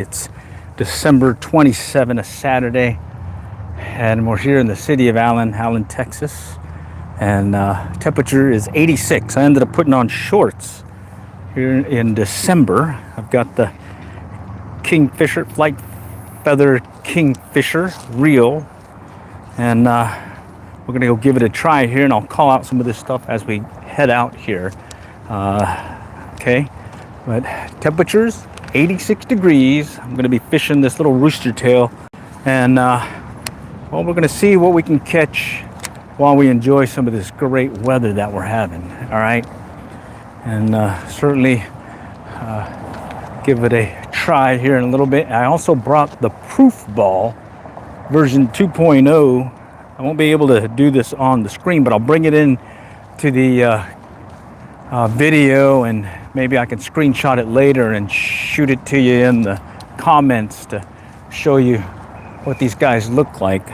It's December 27, a Saturday, and we're here in the city of Allen, Texas, and temperature is 86. I ended up putting on shorts here in December. I've got the Kingfisher, Flight Feather Kingfisher reel, and we're gonna go give it a try here, and I'll call out some of this stuff as we head out here. Okay, but temperatures 86 degrees. I'm going to be fishing this little rooster tail, and well, we're going to see what we can catch while we enjoy some of this great weather that we're having. All right, and certainly give it a try here in a little bit. I also brought the proof ball version 2.0. I won't be able to do this on the screen, but I'll bring it in to the video, and maybe I can screenshot it later and shoot it to you in the comments to show you what these guys look like.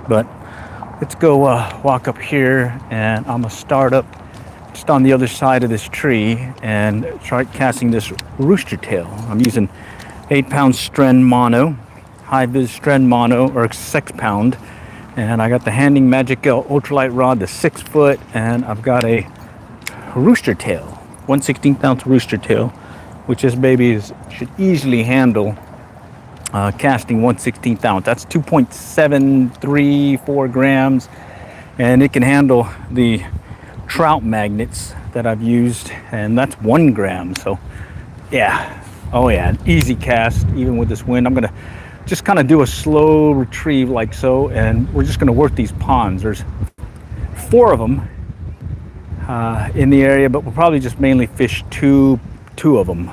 But let's go walk up here, and I'm gonna start up just on the other side of this tree and start casting this rooster tail. I'm using 8-pound Stren mono, High-viz Stren mono, or 6-pound, and I got the Handing Magic L ultralight rod, the 6-foot, and I've got a rooster tail, 1/16 ounce rooster tail, which this baby should easily handle casting 1/16 ounce. That's 2.734 grams, and it can handle the trout magnets that I've used, and that's 1 gram. So yeah, oh yeah, an easy cast even with this wind. I'm gonna just kind of do a slow retrieve like so, and we're just gonna work these ponds. There's 4 of them in the area, but we'll probably just mainly fish two of them.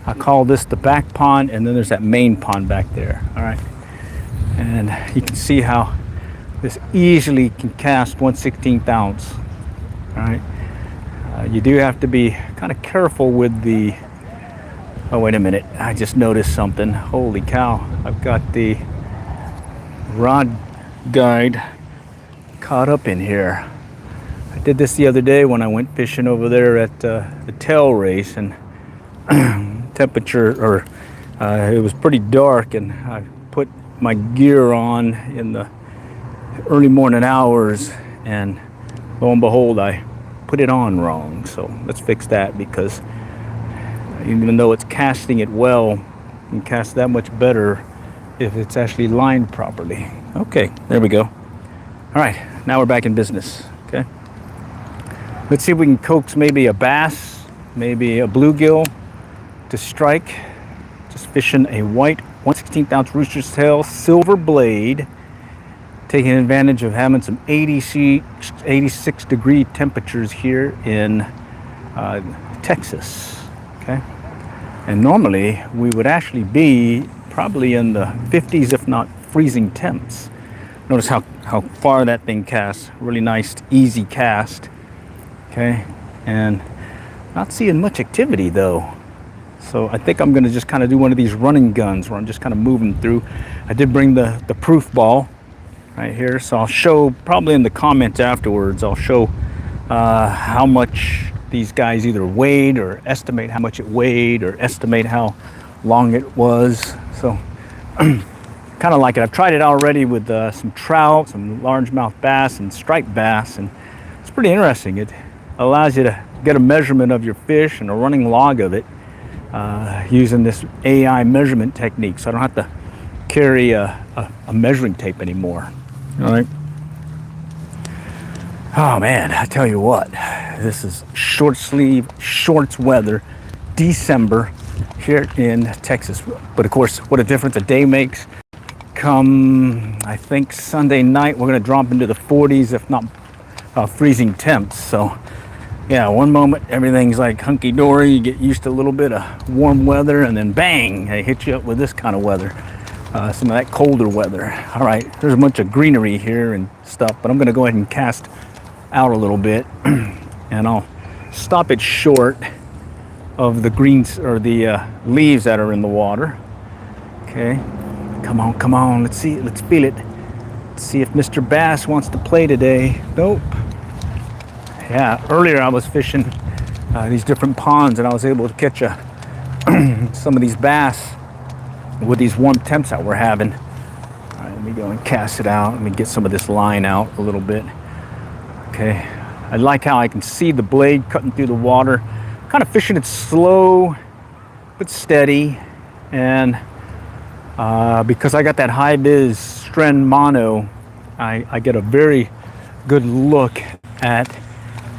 I call this the back pond, and then there's that main pond back there. All right, and you can see how this easily can cast 1/16 ounce. All right, you do have to be kind of careful with the, oh wait a minute, I just noticed something. Holy cow, I've got the rod guide caught up in here. I did this the other day when I went fishing over there at the tail race, and temperature, or it was pretty dark, and I put my gear on in the early morning hours, and lo and behold, I put it on wrong. So let's fix that, because even though it's casting it well, you can cast that much better if it's actually lined properly. Okay, there we go. All right, now we're back in business. Okay, let's see if we can coax maybe a bass, maybe a bluegill to strike. Just fishing a white 1/16 ounce rooster's tail, silver blade, taking advantage of having some 86 degree temperatures here in Texas. Okay, and normally we would actually be probably in the 50s, if not freezing temps. Notice how far that thing casts. Really nice, easy cast. Okay, and not seeing much activity though. So I think I'm gonna just kind of do one of these running guns where I'm just kind of moving through. I did bring the proof ball right here, so I'll show probably in the comments afterwards. I'll show how much these guys either weighed, or estimate how much it weighed, or estimate how long it was. So kind of like it. I've tried it already with some trout, some largemouth bass, and striped bass, and it's pretty interesting. It allows you to get a measurement of your fish and a running log of it using this AI measurement technique, so I don't have to carry a measuring tape anymore. All right. Oh man, I tell you what, this is short sleeve shorts weather, December here in Texas. But of course, what a difference a day makes. Come, I think Sunday night, we're gonna drop into the 40s, if not freezing temps. So yeah, one moment everything's like hunky-dory, you get used to a little bit of warm weather, and then bang, they hit you up with this kind of weather, some of that colder weather. All right, there's a bunch of greenery here and stuff, but I'm gonna go ahead and cast out a little bit, and I'll stop it short of the greens, or the leaves that are in the water. Okay, come on, let's see, let's feel it. Let's see if Mr. Bass wants to play today. Nope. Yeah, earlier I was fishing these different ponds, and I was able to catch some of these bass with these warm temps that we're having. All right, let me go and cast it out. Let me get some of this line out a little bit. Okay, I like how I can see the blade cutting through the water. Kind of fishing it slow but steady, and because I got that High-viz Stren mono, I get a very good look at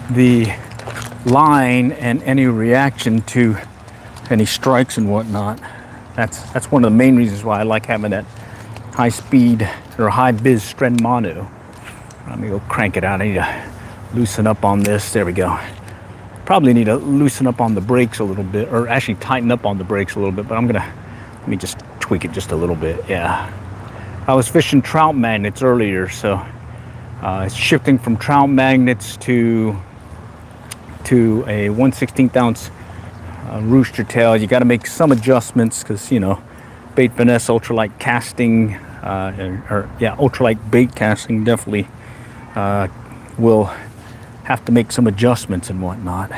the line and any reaction to any strikes and whatnot. That's one of the main reasons why I like having that high speed or High-viz Stren mono. Let me go crank it out. I need to loosen up on this. There we go. Probably need to loosen up on the brakes a little bit, or actually tighten up on the brakes a little bit, but let me just tweak it just a little bit. Yeah, I was fishing trout magnets earlier, so it's shifting from trout magnets to a 1/16 ounce rooster tail. You got to make some adjustments because, you know, bait finesse ultralight casting, ultralight bait casting definitely will have to make some adjustments and whatnot.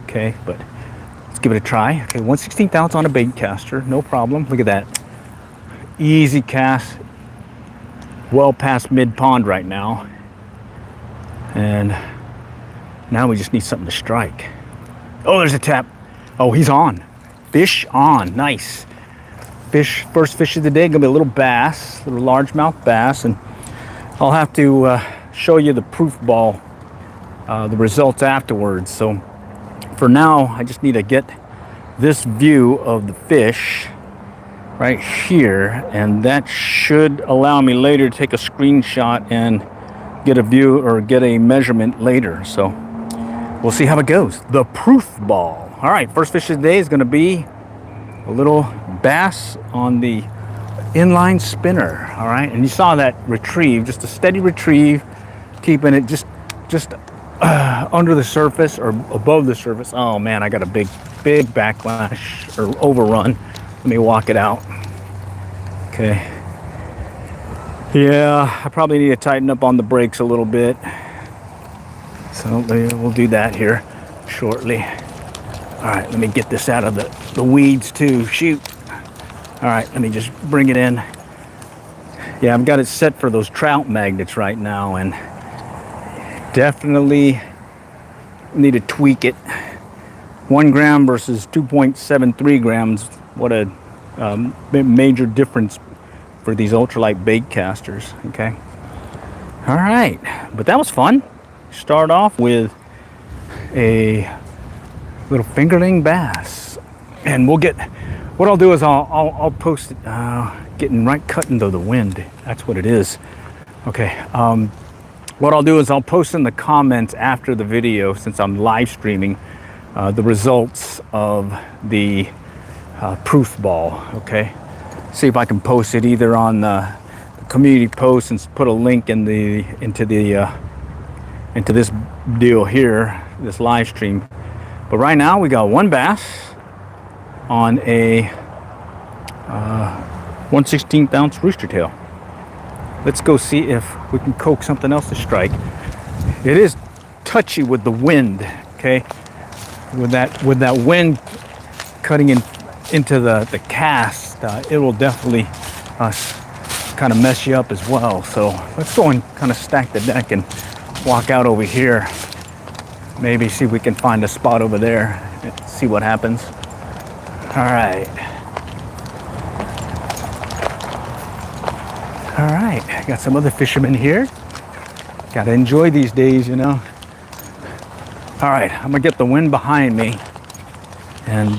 Okay, but let's give it a try. Okay, 1/16 ounce on a bait caster, no problem. Look at that, easy cast, well past mid pond right now, and now we just need something to strike. Oh, there's a tap. Oh, he's on. Fish on. Nice fish. First fish of the day, gonna be a little bass, little largemouth bass, and I'll have to show you the proof ball, the results afterwards. So for now, I just need to get this view of the fish right here, and that should allow me later to take a screenshot and get a view or get a measurement later. So we'll see how it goes. The proof ball. All right, first fish of the day is going to be a little bass on the inline spinner. All right, and you saw that retrieve, just a steady retrieve, keeping it just under the surface or above the surface. Oh man, I got a big backlash or overrun. Let me walk it out. Okay. Yeah, I probably need to tighten up on the brakes a little bit. So we'll do that here shortly. All right, let me get this out of the weeds too. Shoot. All right, let me just bring it in. Yeah, I've got it set for those trout magnets right now, and definitely need to tweak it. 1 gram versus 2.73 grams. What a major difference for these ultralight bait casters. Okay. All right, but that was fun. Start off with a little fingerling bass, and we'll get. What I'll do is I'll post it. Getting right cut into the wind. That's what it is. Okay. What I'll do is I'll post in the comments after the video, since I'm live streaming, the results of the proof ball. Okay. See if I can post it either on the community post and put a link in into this deal here, this live stream. But right now we got one bass on a 1/16 ounce rooster tail. Let's go see if we can coax something else to strike. It is touchy with the wind, okay? With that wind cutting into the cast, it will definitely kind of mess you up as well. So let's go and kind of stack the deck and walk out over here. Maybe see if we can find a spot over there and see what happens. All right. All right, got some other fishermen here. Gotta enjoy these days, you know. All right, I'm gonna get the wind behind me and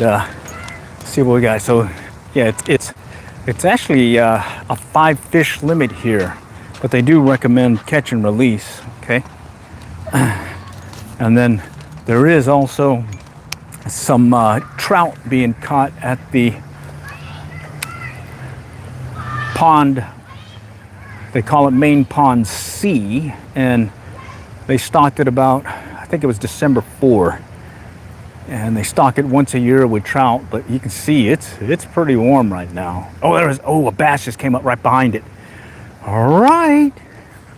see what we got. So yeah, it's actually a 5 fish limit here, but they do recommend catch and release, okay? And then there is also some trout being caught at the pond. They call it Main Pond C, and they stocked it about, I think it was December 4. And they stock it once a year with trout, but you can see it's pretty warm right now. Oh, a bass just came up right behind it. All right,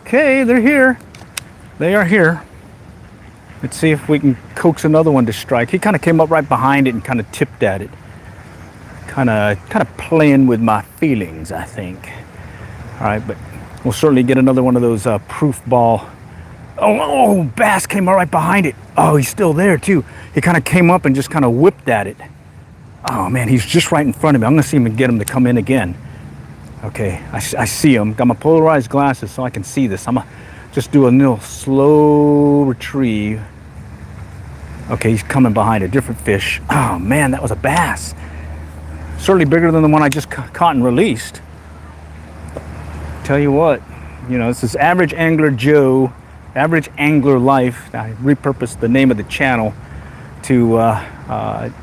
okay, they're here. They are here. Let's see if we can coax another one to strike. He kind of came up right behind it and kind of tipped at it. kind of playing with my feelings, I think. All right, but we'll certainly get another one of those proof ball. Oh, bass came right behind it. Oh, he's still there too. He kind of came up and just kind of whipped at it. Oh man, he's just right in front of me. I'm gonna see him and get him to come in again. Okay, I see him. Got my polarized glasses so I can see this. I'm gonna just do a little slow retrieve. Okay, he's coming behind a different fish. Oh man, that was a bass. Certainly bigger than the one I just caught and released. Tell you what, you know, this is Average Angler Joe, Average Angler Life. I repurposed the name of the channel to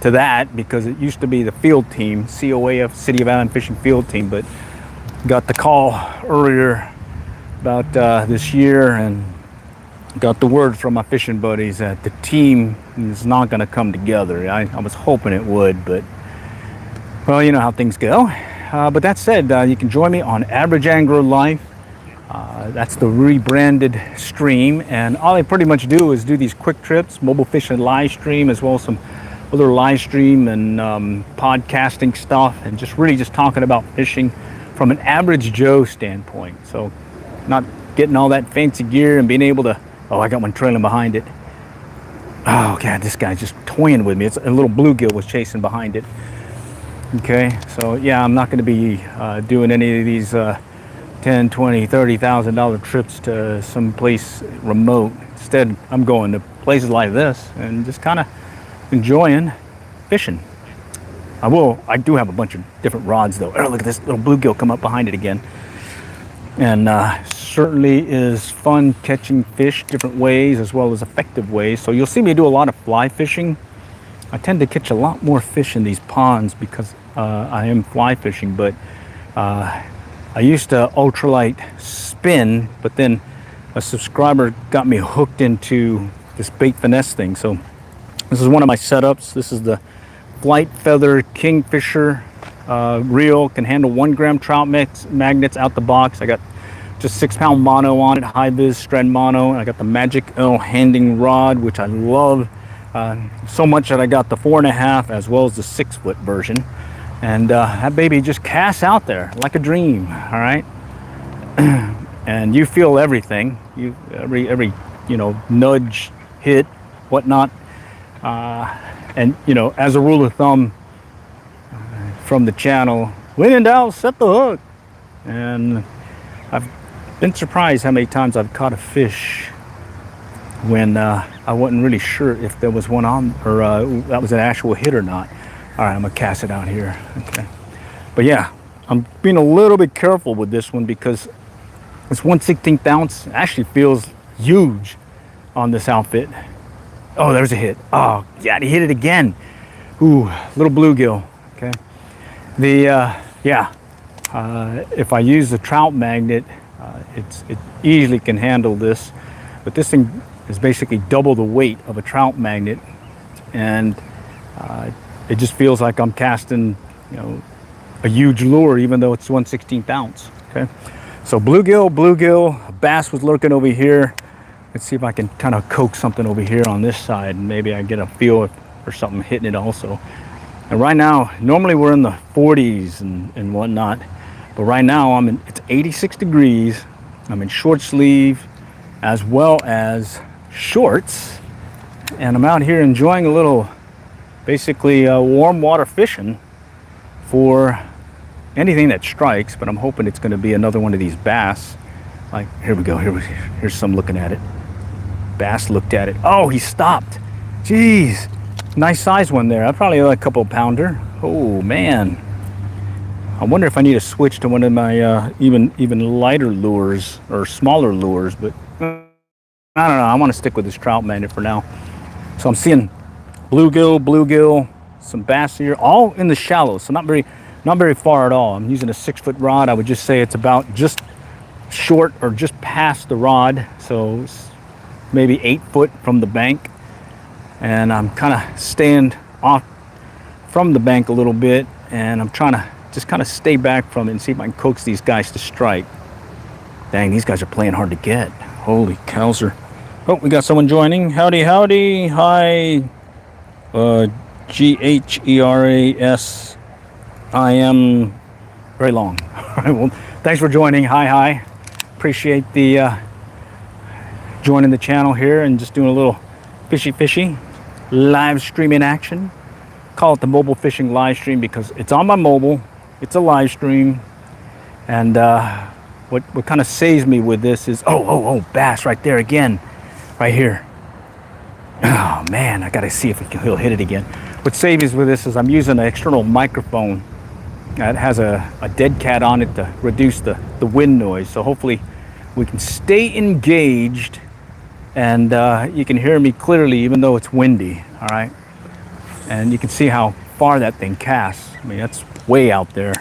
that because it used to be the field team, COAF, City of Island Fishing Field Team, but got the call earlier about this year and got the word from my fishing buddies that the team is not going to come together. I was hoping it would, but well, you know how things go. But that said, you can join me on Average Angler Life. That's the rebranded stream, and all I pretty much do is do these quick trips, mobile fishing live stream, as well as some other live stream and podcasting stuff, and just really just talking about fishing from an average Joe standpoint. So not getting all that fancy gear and being able to, oh, I got one trailing behind it. Oh God, this guy's just toying with me. It's a little bluegill was chasing behind it. Okay, so yeah, I'm not going to be doing any of these $10, $20, $30,000 trips to some place remote. Instead, I'm going to places like this and just kind of enjoying fishing. I do have a bunch of different rods though. Oh, look at this little bluegill come up behind it again. And certainly is fun catching fish different ways as well as effective ways. So you'll see me do a lot of fly fishing. I tend to catch a lot more fish in these ponds because I am fly fishing, but I used to ultralight spin, but then a subscriber got me hooked into this bait finesse thing. So this is one of my setups. This is the Flight Feather Kingfisher reel, can handle 1 gram trout magnets out the box. I got just 6-pound mono on it, High-viz strand mono. I got the Magic L handing rod, which I love so much that I got the 4.5 as well as the 6-foot version. And that baby just casts out there like a dream, all right? And you feel everything. Every you know, nudge, hit, whatnot. And you know, as a rule of thumb from the channel, when in doubt, set the hook. And I've been surprised how many times I've caught a fish when I wasn't really sure if there was one on, or that was an actual hit or not. All right, I'm gonna cast it out here. Okay, but yeah, I'm being a little bit careful with this one because this 1/16 ounce actually feels huge on this outfit. Oh, there's a hit. Oh, yeah, he hit it again. Ooh, little bluegill. Okay, if I use the trout magnet, it easily can handle this, but this thing is basically double the weight of a trout magnet, and it just feels like I'm casting, you know, a huge lure, even though it's 1/16 ounce. Okay, so bluegill, bass was lurking over here. Let's see if I can kind of coax something over here on this side, and maybe I get a feel for something hitting it also. And right now, normally we're in the 40s and whatnot, but right now it's 86 degrees. I'm in short sleeve as well as shorts, and I'm out here enjoying a little, basically warm water fishing for anything that strikes, but I'm hoping it's going to be another one of these bass. Like, here we go, here's some looking at it. Bass looked at it. Oh, he stopped. Jeez, nice size one there. I probably like a couple pounder. Oh man, I wonder if I need to switch to one of my even lighter lures or smaller lures, but I don't know. I want to stick with this trout magnet for now. So I'm seeing bluegill, some bass here, all in the shallows, so not very far at all. I'm using a 6-foot rod. I would just say it's about just short or just past the rod, so maybe 8 foot from the bank, and I'm kind of staying off from the bank a little bit, and I'm trying to just kind of stay back from it and see if I can coax these guys to strike. Dang, these guys are playing hard to get. Holy cowser. Oh, we got someone joining. Howdy. Hi, GHERAS I am very long. All right, well, thanks for joining. Hi. Appreciate the joining the channel here and just doing a little fishy live streaming action. Call it the mobile fishing live stream because it's on my mobile. It's a live stream, and what kind of saves me with this is oh, bass right there again, right here. Oh man, I gotta see if he'll hit it again. What saves me with this is I'm using an external microphone that has a dead cat on it to reduce the wind noise. So hopefully we can stay engaged and you can hear me clearly even though it's windy, all right? And you can see how far that thing casts. I mean, that's way out there.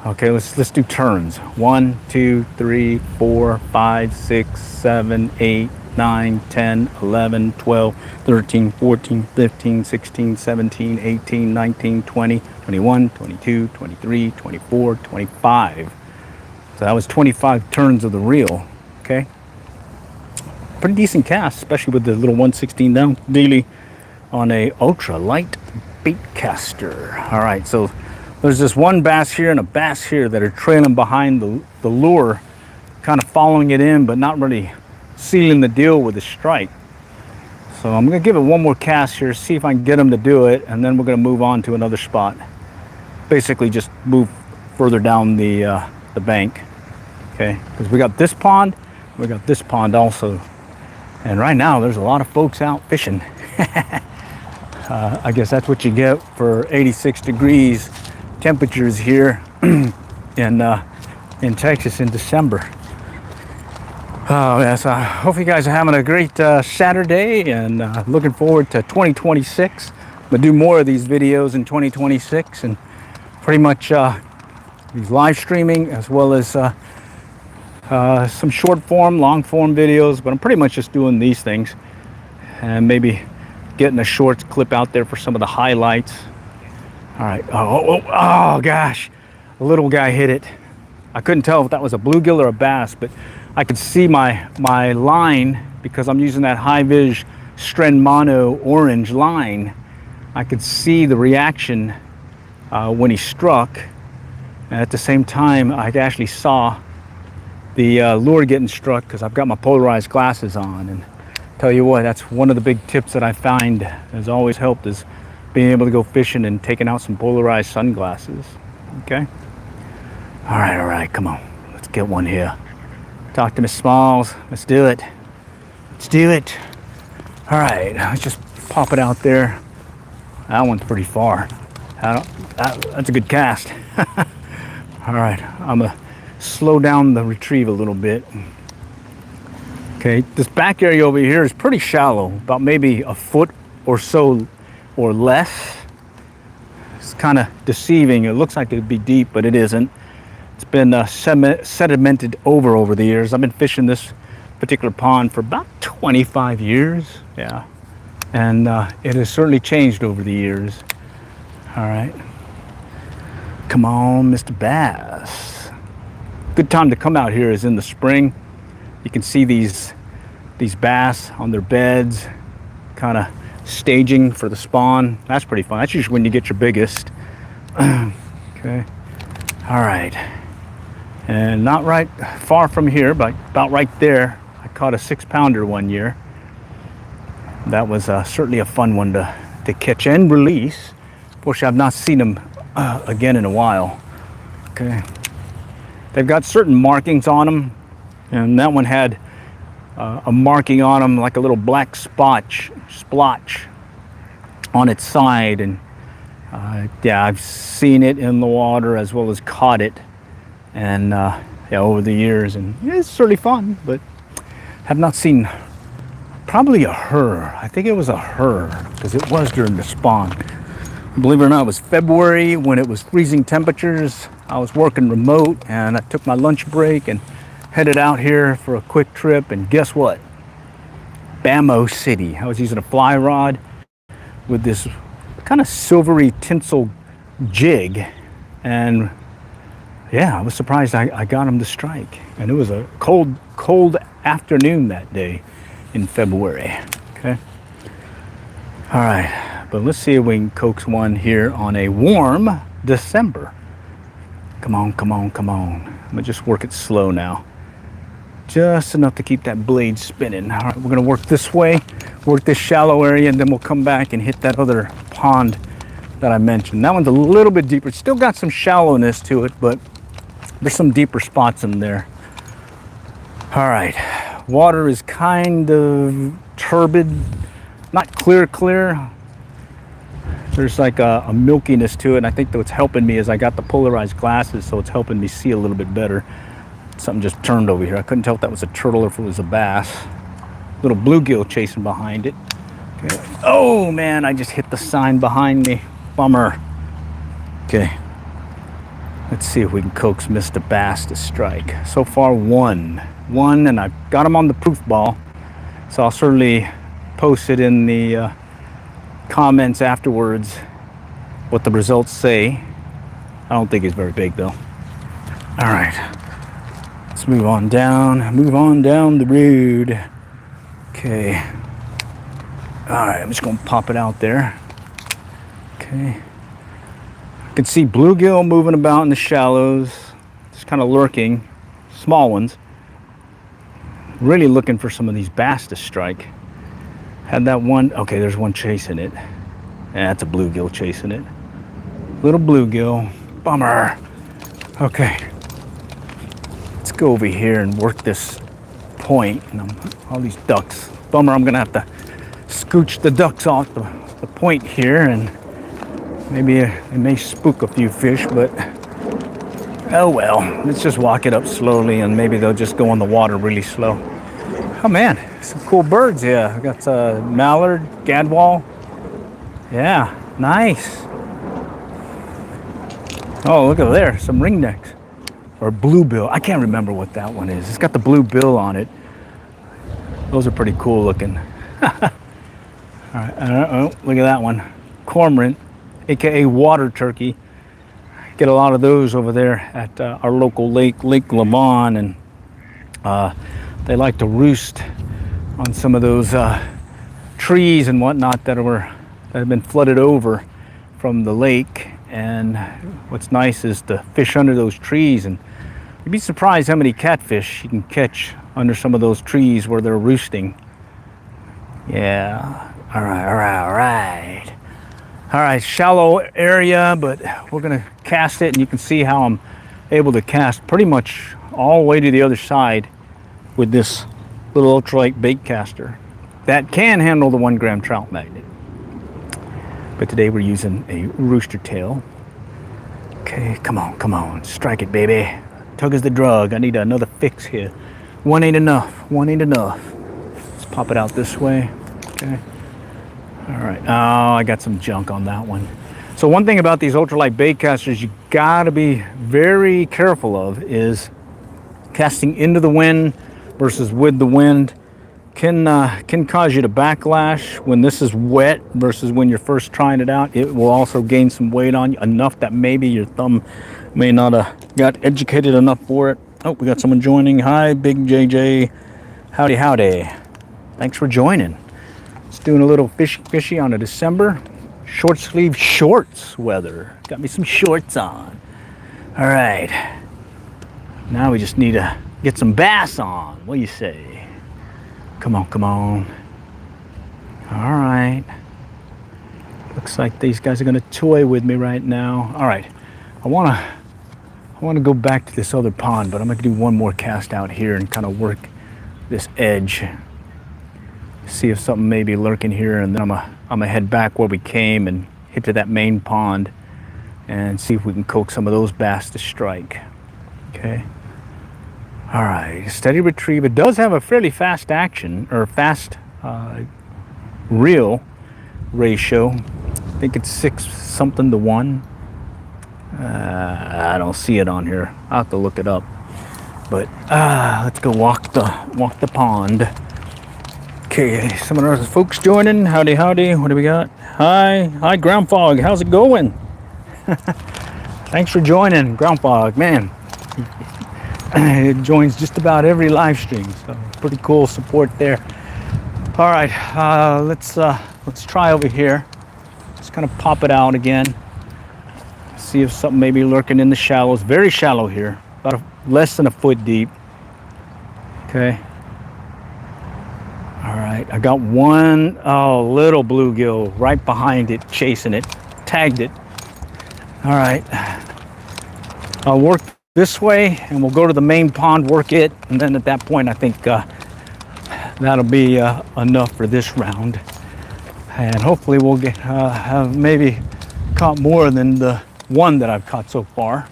Okay, let's do turns. 1, 2, 3, 4, 5, 6, 7, 8, 9, 10, 11, 12, 13, 14, 15, 16, 17, 18, 19, 20, 21, 22, 23, 24, 25. So that was 25 turns of the reel, okay? Pretty decent cast, especially with the little 116 down daily on a ultra light bait caster. All right, so there's this one bass here and a bass here that are trailing behind the lure, kind of following it in, but not really sealing the deal with the strike. So I'm gonna give it one more cast here, see if I can get them to do it, and then we're gonna move on to another spot. Basically just move further down the bank, okay? Because we got this pond also. And right now there's a lot of folks out fishing. I guess that's what you get for 86 degrees temperatures here in Texas in December. Oh yes, I hope you guys are having a great Saturday and looking forward to 2026. I'm gonna do more of these videos in 2026 and pretty much these live streaming as well as some short form, long form videos, but I'm pretty much just doing these things and maybe getting a shorts clip out there for some of the highlights. All right, oh gosh, a little guy hit it. I couldn't tell if that was a bluegill or a bass, but I could see my line because I'm using that High-viz Stren Mono orange line. I could see the reaction when he struck. And at the same time, I actually saw the lure getting struck because I've got my polarized glasses on. And tell you what, that's one of the big tips that I find has always helped is being able to go fishing and taking out some polarized sunglasses. Okay. All right, come on. Let's get one here. Talk to Miss Smalls. Let's do it. All right, let's just pop it out there. That one's pretty far. That's a good cast. All right, I'm gonna slow down the retrieve a little bit. Okay, this back area over here is pretty shallow, about maybe a foot or so or less. It's kind of deceiving. It looks like it'd be deep, but it isn't. It's been sedimented over the years. I've been fishing this particular pond for about 25 years. Yeah, and it has certainly changed over the years. All right, come on, Mr. Bass. Good time to come out here is in the spring. You can see these bass on their beds, kind of staging for the spawn. That's pretty fun. That's usually when you get your biggest. Okay, all right. And not right far from here, but about right there, I caught a 6-pounder one year. That was certainly a fun one to catch and release. Fortunately, I've not seen them again in a while. Okay, they've got certain markings on them, and that one had a marking on them like a little black splotch on its side, and yeah, I've seen it in the water as well as caught it. And yeah, over the years, and it's certainly fun, but have not seen probably a her. I think it was a her because it was during the spawn. Believe it or not, it was February when it was freezing temperatures. I was working remote and I took my lunch break and headed out here for a quick trip, and guess what? Bamo City. I was using a fly rod with this kind of silvery tinsel jig, and yeah, I was surprised I got him to strike. And it was a cold afternoon that day in February. Okay. All right, but let's see if we can coax one here on a warm December. Come on, come on, come on. I'm gonna just work it slow now. Just enough to keep that blade spinning. All right, we're gonna work this way, work this shallow area, and then we'll come back and hit that other pond that I mentioned. That one's a little bit deeper. It's still got some shallowness to it, but there's some deeper spots in there. All right, water is kind of turbid, not clear. There's like a milkiness to it, and I think that what's helping me is I got the polarized glasses, so it's helping me see a little bit better. Something just turned over here. I couldn't tell if that was a turtle or if it was a bass. Little bluegill chasing behind it. Okay. Oh man, I just hit the sign behind me. Bummer. Okay. Let's see if we can coax Mr. Bass to strike. So far, one, and I've got him on the proof ball. So I'll certainly post it in the comments afterwards what the results say. I don't think it's very big though. All right. Let's move on down the road. Okay. All right, I'm just gonna pop it out there. Okay. I can see bluegill moving about in the shallows, just kind of lurking, small ones. Really looking for some of these bass to strike. Had that one, okay, there's one chasing it. Yeah, that's a bluegill chasing it. Little bluegill, bummer. Okay. Let's go over here and work this point. And all these ducks. Bummer, I'm gonna have to scooch the ducks off the point here, and maybe it may spook a few fish, but oh well. Let's just walk it up slowly, and maybe they'll just go in the water really slow. Oh man, some cool birds here. I got mallard, gadwall. Yeah, nice. Oh, look over there, some ringnecks. Or bluebill. I can't remember what that one is. It's got the blue bill on it. Those are pretty cool looking. All right. Oh, look at that one. Cormorant, aka water turkey. Get a lot of those over there at our local lake, Lake Lamont, and they like to roost on some of those trees and whatnot that have been flooded over from the lake. And what's nice is to fish under those trees, and you'd be surprised how many catfish you can catch under some of those trees where they're roosting. Yeah. All right, shallow area, but we're gonna cast it, and you can see how I'm able to cast pretty much all the way to the other side with this little ultralight bait caster that can handle the 1 gram trout magnet. But today we're using a rooster tail. Okay, come on, strike it, baby. Tug is the drug. I need another fix here. One ain't enough. Let's pop it out this way. Okay. All right. Oh, I got some junk on that one. So one thing about these ultralight bait casters you gotta be very careful of is casting into the wind versus with the wind. Can cause you to backlash when this is wet versus when you're first trying it out. It will also gain some weight on you, enough that maybe your thumb may not have got educated enough for it. Oh, we got someone joining. Hi, Big JJ. Howdy. Thanks for joining. Just doing a little fishy on a December short sleeve shorts weather. Got me some shorts on. All right. Now we just need to get some bass on. What do you say? Come on. All right. Looks like these guys are gonna toy with me right now. All right. I wanna go back to this other pond, but I'm gonna do one more cast out here and kind of work this edge. See if something may be lurking here, and then I'm gonna head back where we came and hit to that main pond and see if we can coax some of those bass to strike. Okay. All right, steady retrieve. It does have a fairly fast action, or fast reel ratio. I think it's 6 something to 1. I don't see it on here. I'll have to look it up. But let's go walk the pond. Okay, some of our folks joining. Howdy. What do we got? Hi, Ground Fog. How's it going? Thanks for joining, Ground Fog, man. It joins just about every live stream, so pretty cool support there. All right, let's try over here. Just kind of pop it out again. See if something may be lurking in the shallows. Very shallow here, about less than a foot deep. Okay. All right, I got one, oh, little bluegill right behind it, chasing it, tagged it. All right, I'll work this way and we'll go to the main pond, work it, and then at that point I think that'll be enough for this round. And hopefully we'll get have maybe caught more than the one that I've caught so far.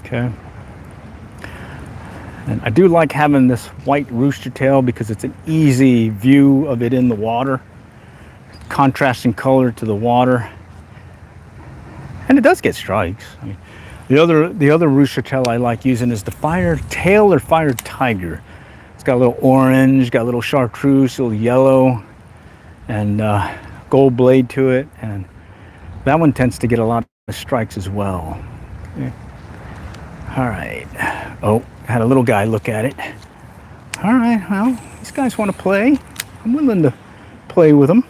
Okay. And I do like having this white rooster tail because it's an easy view of it in the water, contrasting color to the water, and it does get strikes. I mean, the other rooster tail I like using is the fire tail or fire tiger. It's got a little orange, got a little chartreuse, a little yellow, and gold blade to it, and that one tends to get a lot of strikes as well. Okay. All right. Oh, had a little guy look at it. All right, well, these guys want to play. I'm willing to play with them.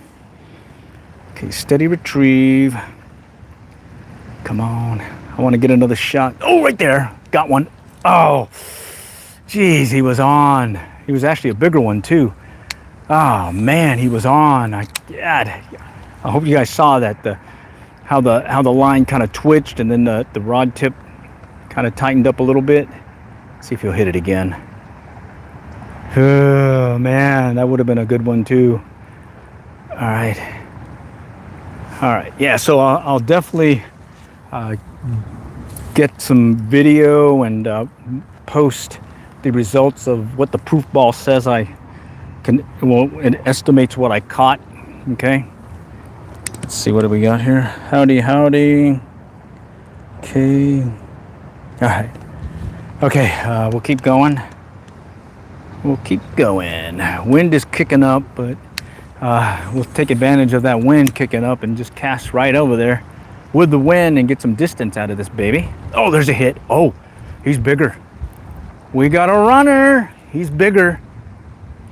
Okay, steady retrieve. Come on. I want to get another shot. Oh, right there. Got one. Oh, geez, he was on. He was actually a bigger one, too. Oh, man, he was on. God, I hope you guys saw that, how the line kind of twitched and then the rod tip kind of tightened up a little bit. See if he'll hit it again. Oh man, that would have been a good one too. All right. Yeah, so I'll definitely get some video and post the results of what the proof ball says I can. Well, it estimates what I caught. Okay. Let's see, what do we got here? Howdy. Okay. All right. Okay, we'll keep going. Wind is kicking up, but we'll take advantage of that wind kicking up and just cast right over there with the wind and get some distance out of this baby. Oh, there's a hit. Oh, he's bigger. We got a runner. He's bigger.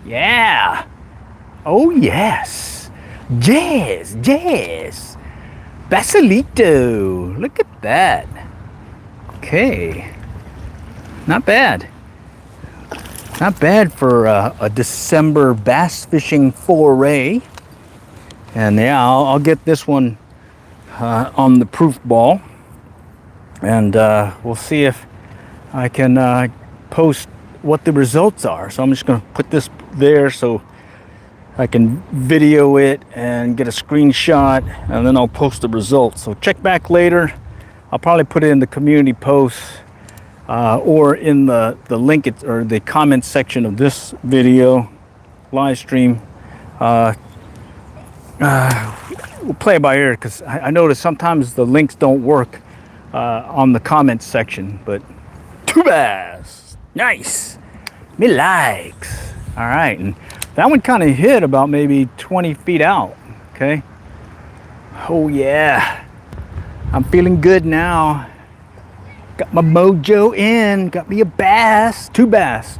Yeah. Oh, yes. Yes. Basilito. Look at that. Okay. Not bad for a December bass fishing foray. And yeah, I'll get this one on the proof ball, and we'll see if I can post what the results are. So I'm just going to put this there so I can video it and get a screenshot, and then I'll post the results. So check back later. I'll probably put it in the community posts or in the link or the comment section of this video live stream. We'll play it by ear because I notice sometimes the links don't work on the comment section. But two bass, nice, me likes. All right, and that one kind of hit about maybe 20 feet out. Okay. Oh yeah, I'm feeling good now. Got my mojo in, got me a bass, two bass.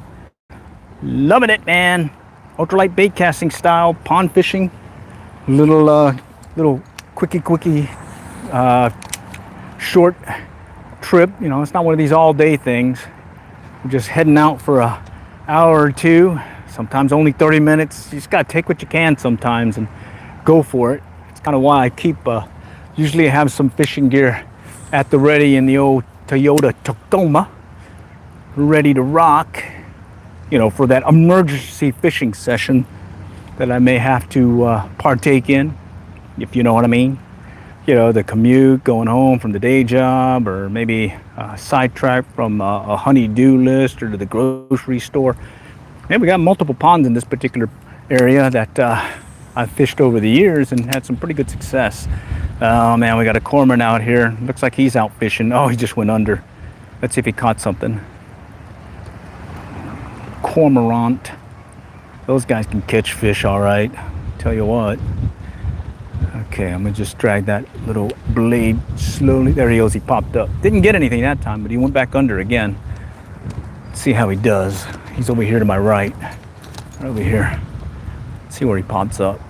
Loving it, man. Ultralight bait casting style, pond fishing. Little quickie, short trip. You know, it's not one of these all day things. We're just heading out for an hour or two, sometimes only 30 minutes. You just gotta take what you can sometimes and go for it. It's kind of why I keep, usually I have some fishing gear at the ready in the old Toyota Tacoma, ready to rock, you know, for that emergency fishing session that I may have to partake in, if you know what I mean. You know, the commute, going home from the day job, or maybe sidetrack from a honey-do list or to the grocery store. And we got multiple ponds in this particular area that I've fished over the years and had some pretty good success. Oh man, we got a cormorant out here. Looks like he's out fishing. Oh, he just went under. Let's see if he caught something. Cormorant. Those guys can catch fish all right. Tell you what. Okay, I'm gonna just drag that little blade slowly. There he is, he popped up. Didn't get anything that time, but he went back under again. Let's see how he does. He's over here to my right. Right over here. Let's see where he pops up.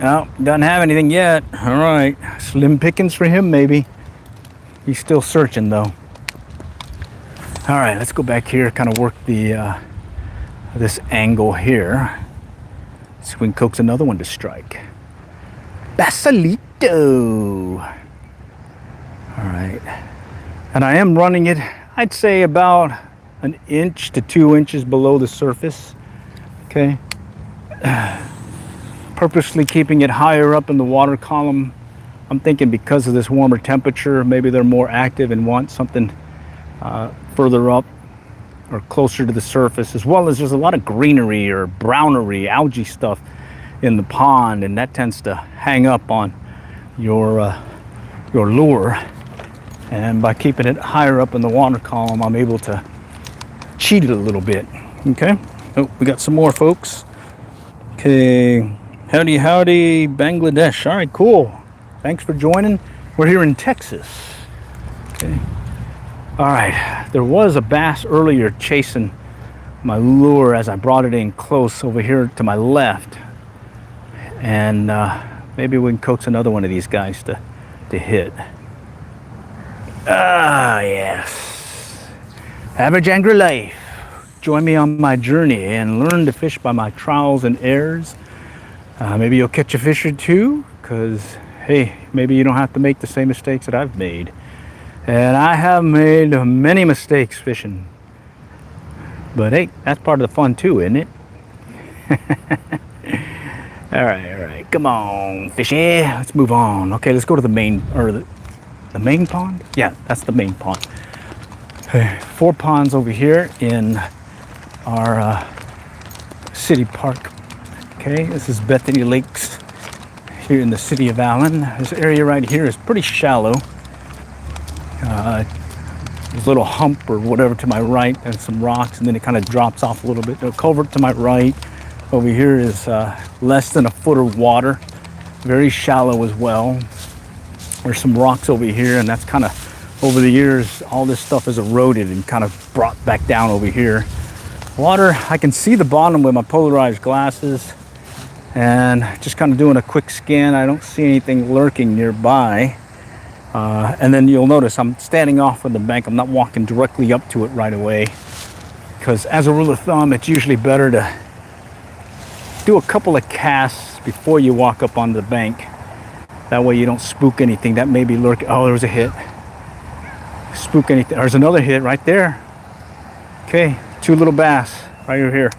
Oh, doesn't have anything yet. All right, slim pickings for him maybe. He's still searching though. All right, let's go back here, kind of work the this angle here. See if we can coax another one to strike. Basalito. All right, and I am running it, I'd say about 1 inch to 2 inches below the surface. Okay. Purposely keeping it higher up in the water column. I'm thinking because of this warmer temperature, maybe they're more active and want something further up or closer to the surface, as well as there's a lot of greenery or brownery, algae stuff in the pond, and that tends to hang up on your lure. And by keeping it higher up in the water column, I'm able to cheat it a little bit. Okay. Oh, we got some more, folks. Okay. Howdy, howdy, Bangladesh. All right, cool. Thanks for joining. We're here in Texas. Okay. All right. There was a bass earlier chasing my lure as I brought it in close over here to my left. And maybe we can coax another one of these guys to hit. Ah, yes. Average angler life. Join me on my journey and learn to fish by my trials and errors. Maybe you'll catch a fish or two, because, hey, maybe you don't have to make the same mistakes that I've made. And I have made many mistakes fishing. But, hey, that's part of the fun, too, isn't it? All right. Come on, fishy. Let's move on. Okay, let's go to the main, or the main pond? Yeah, that's the main pond. Okay, 4 ponds over here in our city park. Okay, this is Bethany Lakes here in the city of Allen. This area right here is pretty shallow. There's a little hump or whatever to my right and some rocks, and then it kind of drops off a little bit. The culvert to my right over here is less than 1 foot of water, very shallow as well. There's some rocks over here, and that's kind of, over the years, all this stuff is eroded and kind of brought back down over here. Water, I can see the bottom with my polarized glasses, and just kind of doing a quick scan. I don't see anything lurking nearby. And then you'll notice I'm standing off on the bank. I'm not walking directly up to it right away, because as a rule of thumb, it's usually better to do a couple of casts before you walk up onto the bank. That way you don't spook anything that may be lurking. Oh, there was a hit. Spook anything. There's another hit right there. Okay, 2 little bass right over here.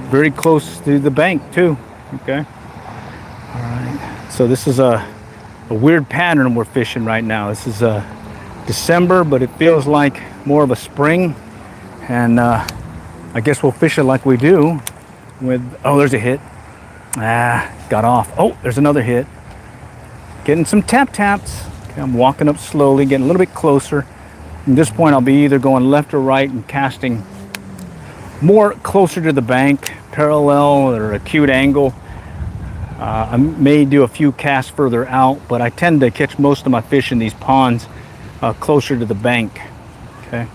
Very close to the bank too. Okay. All right. So this is a weird pattern we're fishing right now. This is December, but it feels like more of a spring. And I guess we'll fish it like we do with, oh, there's a hit. Got off. Oh, there's another hit. Getting some taps. Okay, I'm walking up slowly, getting a little bit closer. At this point, I'll be either going left or right and casting more closer to the bank, parallel or acute angle. I may do a few casts further out, but I tend to catch most of my fish in these ponds closer to the bank. Okay.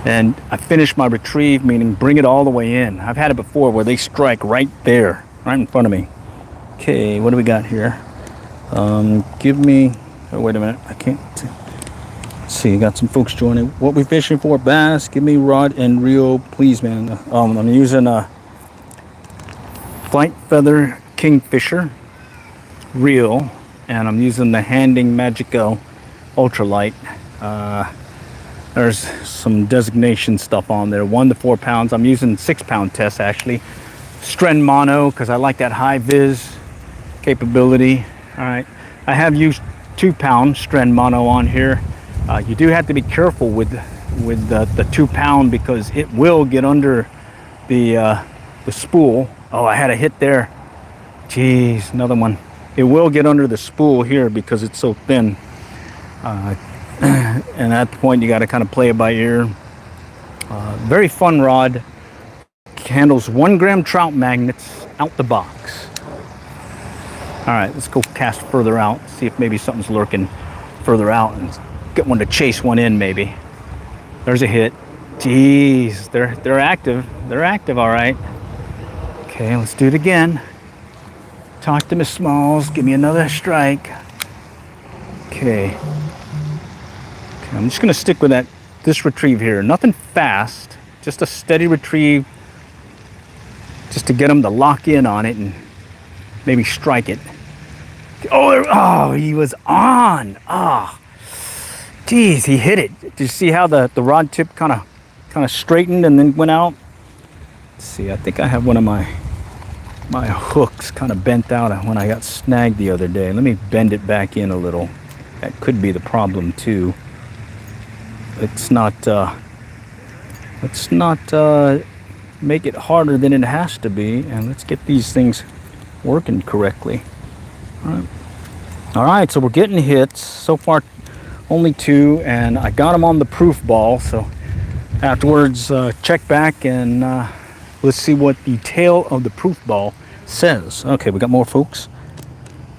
And I finish my retrieve, meaning bring it all the way in. I've had it before where they strike right there, right in front of me. Okay, what do we got here? Give me, oh, wait a minute, I can't see. You got some folks joining. What we fishing for? Bass. Give me rod and reel, please, man. I'm using a Flight Feather Kingfisher reel, and I'm using the Handing Magico Ultralight. There's some designation stuff on there, 1 to 4 pounds. I'm using 6-pound test actually. Stren mono, because I like that high-viz capability. All right, I have used 2-pound Stren mono on here. You do have to be careful with the 2-pound, because it will get under the spool. Oh, I had a hit there. Jeez, another one. It will get under the spool here because it's so thin. And at that point, you got to kind of play it by ear. Very fun rod. Handles 1 gram trout magnets out the box. All right, let's go cast further out. See if maybe something's lurking further out and get one to chase one in maybe. There's a hit. Jeez, they're active. They're active, all right. Okay, let's do it again. Talk to Miss Smalls. Give me another strike. Okay. I'm just going to stick with this retrieve here. Nothing fast, just a steady retrieve, just to get him to lock in on it and maybe strike it. Oh, he was on. Ah, geez, he hit it. Did you see how the rod tip kind of straightened and then went out? Let's see, I think I have one of my hooks kind of bent out when I got snagged the other day. Let me bend it back in a little. That could be the problem too. Let's not make it harder than it has to be, and let's get these things working correctly. All right, so we're getting hits so far, only 2, and I got them on the proof ball. So afterwards, check back and let's see what the tail of the proof ball says. Okay, we got more folks.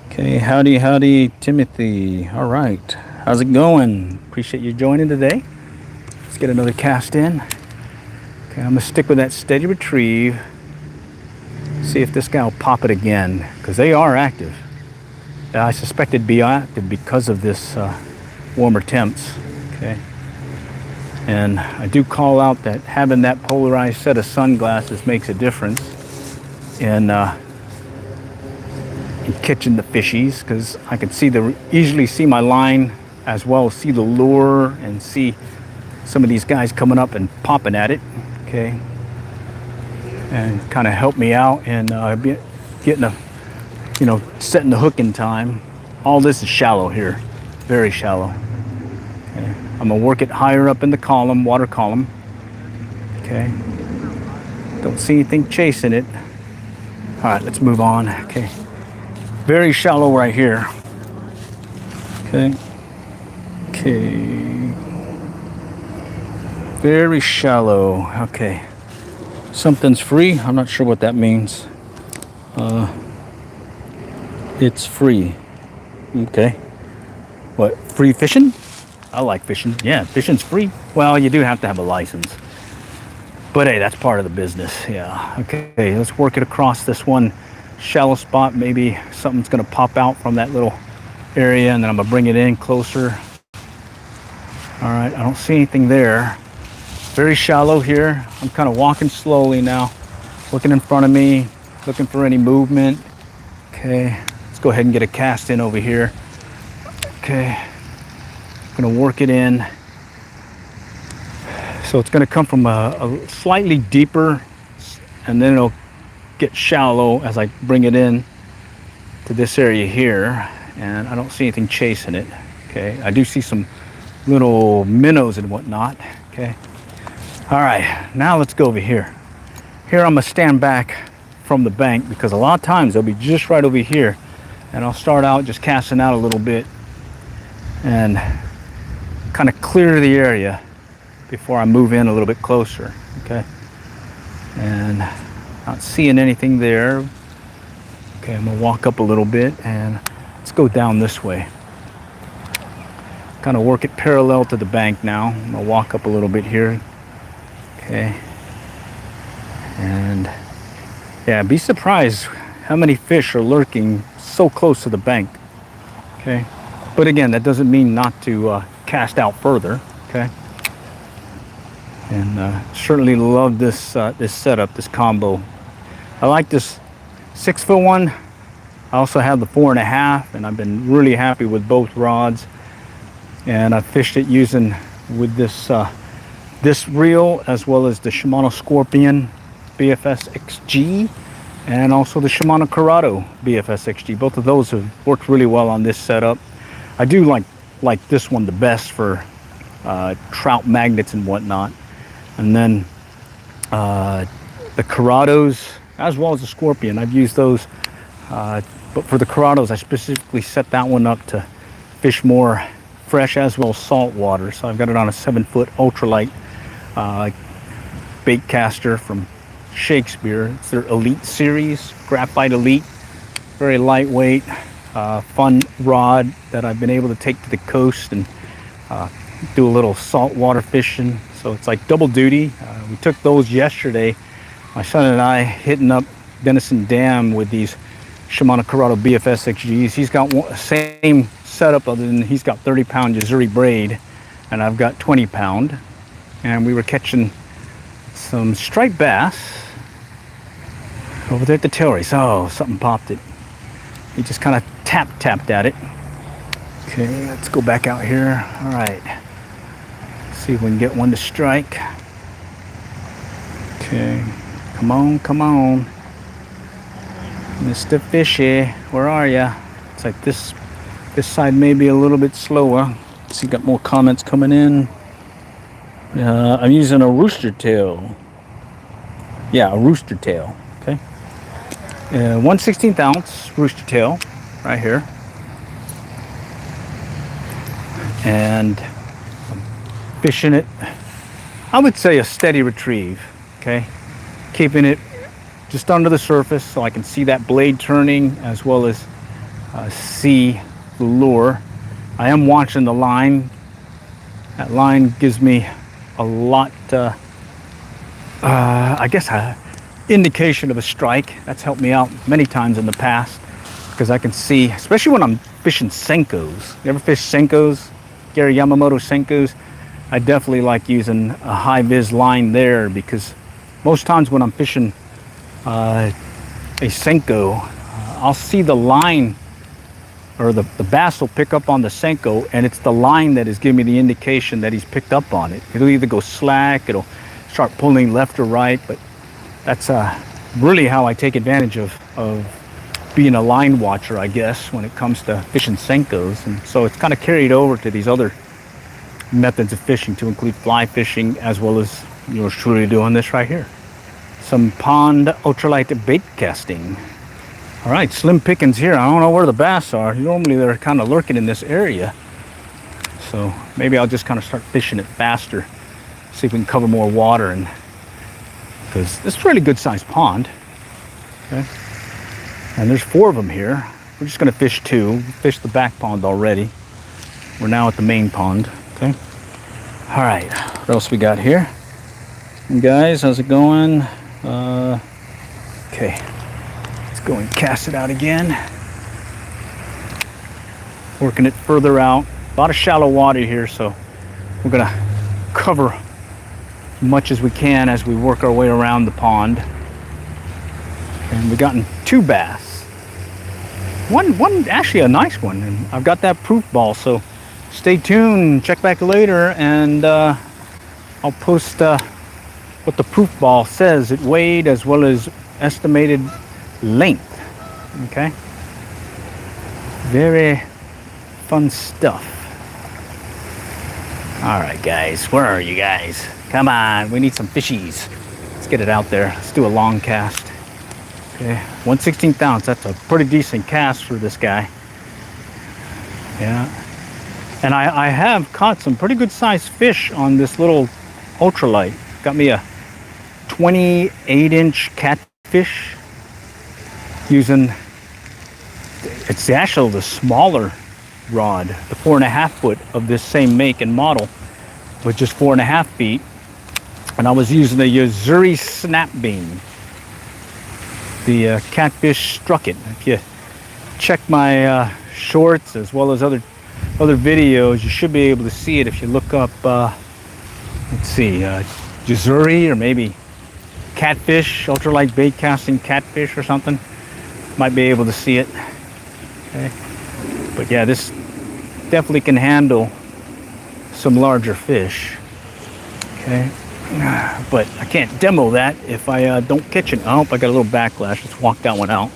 Okay, howdy, Timothy. All right, how's it going? Appreciate you joining today. Let's get another cast in. Okay, I'm gonna stick with that steady retrieve. See if this guy will pop it again, because they are active. I suspect it'd be active because of this warmer temps. Okay, and I do call out that having that polarized set of sunglasses makes a difference in catching the fishies, because I can easily see my line, as well as see the lure and see some of these guys coming up and popping at it. Okay, and kind of help me out in getting setting the hook in time. All this is shallow here, very shallow. Okay, I'm gonna work it higher up in the column, water column. Okay, don't see anything chasing it. All right, let's move on. Okay, very shallow right here. Okay, very shallow. Okay, something's free. I'm not sure what that means. It's free. Okay, what, free fishing? I like fishing. Yeah, fishing's free. Well, you do have to have a license, but hey, that's part of the business. Yeah. Okay, let's work it across this one shallow spot. Maybe something's gonna pop out from that little area, and then I'm gonna bring it in closer. All right, I don't see anything there. Very shallow here. I'm kind of walking slowly now, looking in front of me, looking for any movement. Okay, let's go ahead and get a cast in over here. Okay, I'm gonna work it in. So it's gonna come from a slightly deeper, and then it'll get shallow as I bring it in to this area here, and I don't see anything chasing it. Okay, I do see some little minnows and whatnot. Okay, all right, now let's go over here. Here I'm gonna stand back from the bank, because a lot of times they'll be just right over here, and I'll start out just casting out a little bit and kind of clear the area before I move in a little bit closer. Okay, and not seeing anything there. Okay, I'm gonna walk up a little bit and let's go down this way. Kind of work it parallel to the bank now. I'm gonna walk up a little bit here. Okay, and yeah, be surprised how many fish are lurking so close to the bank. Okay, but again, that doesn't mean not to cast out further. Okay, and certainly love this this setup, this combo. I like this 6-foot one. I also have the 4.5, and I've been really happy with both rods. And I fished it using with this this reel, as well as the Shimano Scorpion BFS XG, and also the Shimano Corrado BFS XG. Both of those have worked really well on this setup. I do like this one the best for trout magnets and whatnot. And then the Corrados, as well as the Scorpion, I've used those. But for the Corrados, I specifically set that one up to fish more fresh as well as salt water. So I've got it on a 7-foot ultralight bait caster from Shakespeare. It's their Elite series, Graphite Elite. Very lightweight, fun rod that I've been able to take to the coast and do a little saltwater fishing. So it's like double duty. We took those yesterday, my son and I, hitting up Denison Dam with these Shimano Corrado BFS XGs. He's got the same setup, other than he's got 30-pound Yazuri braid, and I've got 20-pound, and we were catching some striped bass over there at the tail race. Oh, something popped it. He just kind of tapped at it. Okay, let's go back out here. All right, see if we can get one to strike. Okay, come on, Mr. Fishy, where are ya? It's like this side may be a little bit slower. See, got more comments coming in. I'm using a rooster tail. Yeah, a rooster tail. Okay, 1/16 ounce rooster tail right here, and I'm fishing it. I would say a steady retrieve. Okay, keeping it just under the surface so I can see that blade turning, as well as see the lure. I am watching the line. That line gives me a lot, I guess, an indication of a strike. That's helped me out many times in the past, because I can see, especially when I'm fishing Senkos. You ever fish Senkos? Gary Yamamoto Senkos? I definitely like using a high-viz line there, because most times when I'm fishing a Senko, I'll see the line, or the bass will pick up on the Senko, and it's the line that is giving me the indication that he's picked up on it. It'll either go slack, it'll start pulling left or right, but that's really how I take advantage of being a line watcher, I guess, when it comes to fishing Senkos. And so it's kind of carried over to these other methods of fishing, to include fly fishing, as well as yours truly doing this right here. Some pond ultralight bait casting. All right, slim pickings here. I don't know where the bass are. Normally they're kind of lurking in this area. So maybe I'll just kind of start fishing it faster. See if we can cover more water, and because it's a really good sized pond. Okay. And there's 4 of them here. We're just gonna fish 2. We fished the back pond already. We're now at the main pond. Okay. All right, what else we got here? And guys, how's it going? Okay. Go and cast it out again. Working it further out. A lot of shallow water here, so we're gonna cover as much as we can as we work our way around the pond. And we've gotten 2 bass. One actually a nice one, and I've got that proof ball, so stay tuned, check back later, and I'll post what the proof ball says it weighed, as well as estimated length. Okay, very fun stuff. All right, guys, where are you guys? Come on, we need some fishies. Let's get it out there. Let's do a long cast. Okay, 1/16 ounce. That's a pretty decent cast for this guy. Yeah, and I have caught some pretty good sized fish on this little ultralight. Got me a 28-inch catfish, using, it's actually the smaller rod, the 4.5 foot of this same make and model, with just 4.5 feet. And I was using the Yuzuri snap beam. The catfish struck it. If you check my shorts, as well as other videos, you should be able to see it if you look up, let's see, Yuzuri, or maybe catfish, ultralight bait casting catfish or something. Might be able to see it. Okay, but yeah, this definitely can handle some larger fish. Okay, but I can't demo that if I don't catch it. Oh, I got a little backlash. Let's walk that one out.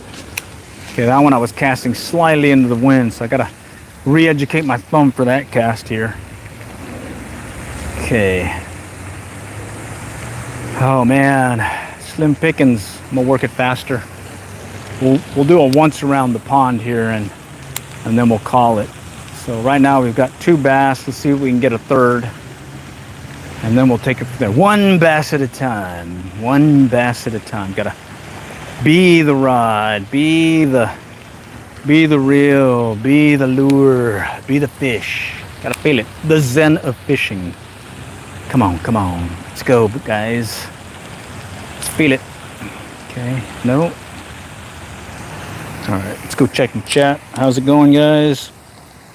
Okay, that one I was casting slightly into the wind, so I gotta re-educate my thumb for that cast here. Okay. Oh man, slim pickings. I'm gonna work it faster. We'll do a once around the pond here, and then we'll call it. So right now we've got 2 bass. Let's see if we can get a 3rd, and then we'll take it from there. 1 bass at a time. 1 bass at a time. Gotta be the rod, be the reel, be the lure, be the fish. Gotta feel it. The zen of fishing. Come on, come on. Let's go, guys. Let's feel it. Okay, no. All right, let's go check the chat. How's it going, guys?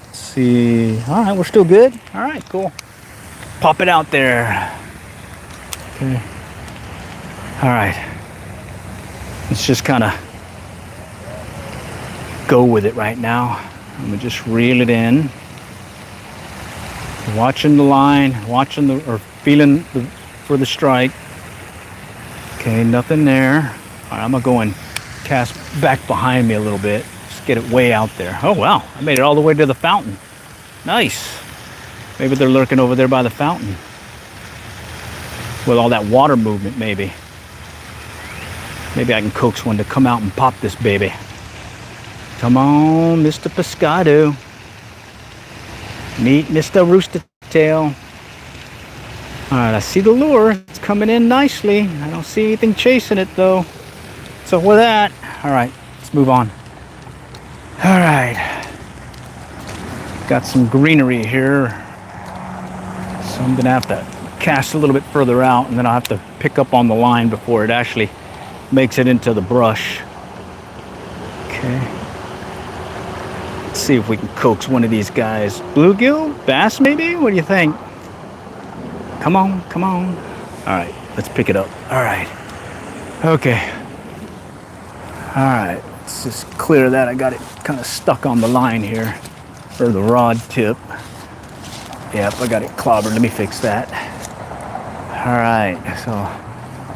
Let's see. All right, we're still good. All right, cool. Pop it out there. Okay. All right. Let's just kind of go with it right now. I'm gonna just reel it in. Watching the line, watching the, or feeling for the strike. Okay, nothing there. All right, I'm gonna go and cast back behind me a little bit. Just get it way out there. Oh wow, I made it all the way to the fountain. Nice. Maybe they're lurking over there by the fountain. With all that water movement, maybe. Maybe I can coax one to come out and pop this baby. Come on, Mr. Pescado. Meet Mr. Rooster Tail. All right, I see the lure. It's coming in nicely. I don't see anything chasing it though. So with that, all right, let's move on. All right. Got some greenery here. So I'm gonna have to cast a little bit further out, and then I'll have to pick up on the line before it actually makes it into the brush. Okay. Let's see if we can coax one of these guys. Bluegill? Bass maybe? What do you think? Come on, come on. All right, let's pick it up. All right. Okay. All right, let's just clear that. I got it kind of stuck on the line here, or the rod tip. Yep, I got it clobbered. Let me fix that. All right, so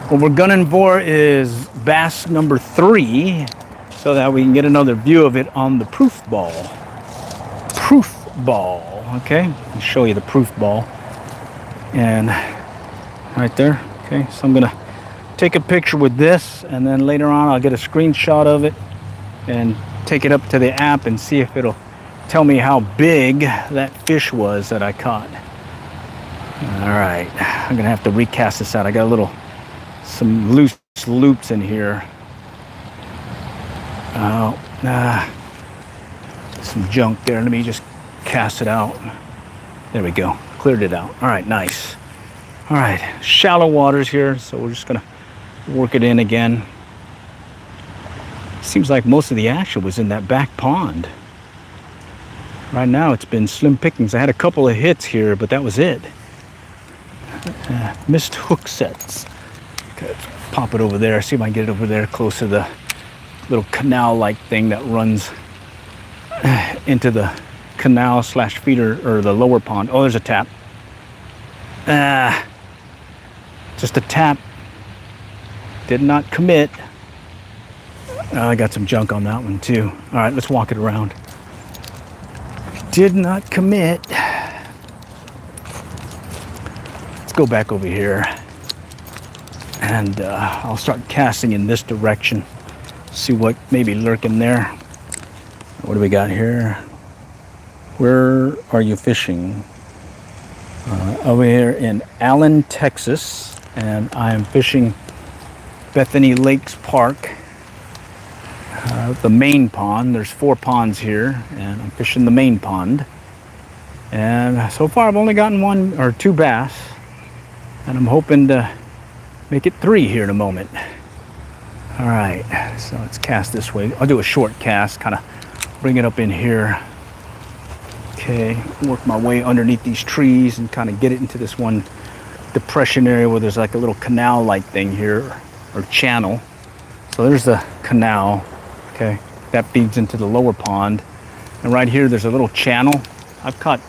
what we're gunning for is bass number 3, so that we can get another view of it on the proof ball. Proof ball, okay? I'll show you the proof ball. And right there, okay? So I'm gonna take a picture with this, and then later on I'll get a screenshot of it and take it up to the app and see if it'll tell me how big that fish was that I caught. All right, I'm gonna have to recast this out. I got some loose loops in here. Oh, some junk there. Let me just cast it out. There we go, cleared it out. All right, nice. All right, shallow waters here, so we're just gonna work it in again. Seems like most of the action was in that back pond. Right now it's been slim pickings. I had a couple of hits here, but that was it. Missed hook sets. Okay, let's pop it over there. See if I can get it over there close to the little canal-like thing that runs into the canal / feeder, or the lower pond. Oh, there's a tap. Just a tap. Did not commit. I got some junk on that one too. All right, let's walk it around. Did not commit. Let's go back over here, and I'll start casting in this direction. See what may be lurking there. What do we got here? Where are you fishing? Over here in Allen, Texas, and I am fishing Bethany Lakes Park, the main pond. There's 4 ponds here, and I'm fishing the main pond. And so far I've only gotten 1 or 2 bass, and I'm hoping to make it 3 here in a moment. All right, so let's cast this way. I'll do a short cast, kind of bring it up in here. Okay, work my way underneath these trees and kind of get it into this one depression area where there's like a little canal-like thing here, or channel. So there's the canal. Okay, that feeds into the lower pond, and right here there's a little channel. I've caught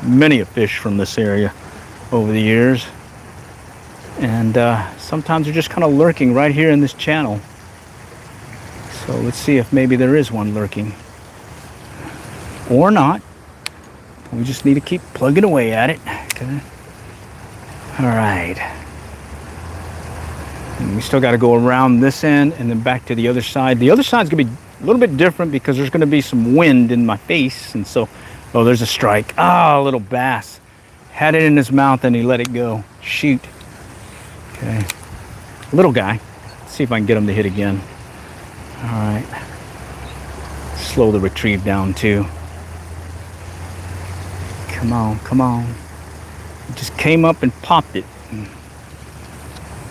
many a fish from this area over the years, and sometimes they're just kind of lurking right here in this channel. So let's see if maybe there is one lurking or not. We just need to keep plugging away at it. Okay. All right. And we still got to go around this end and then back to the other side. The other side's gonna be a little bit different because there's gonna be some wind in my face, and so, oh, there's a strike. Ah, a little bass. Had it in his mouth and he let it go. Shoot. Okay. Little guy. Let's see if I can get him to hit again. All right. Slow the retrieve down too. Come on, come on. It just came up and popped it.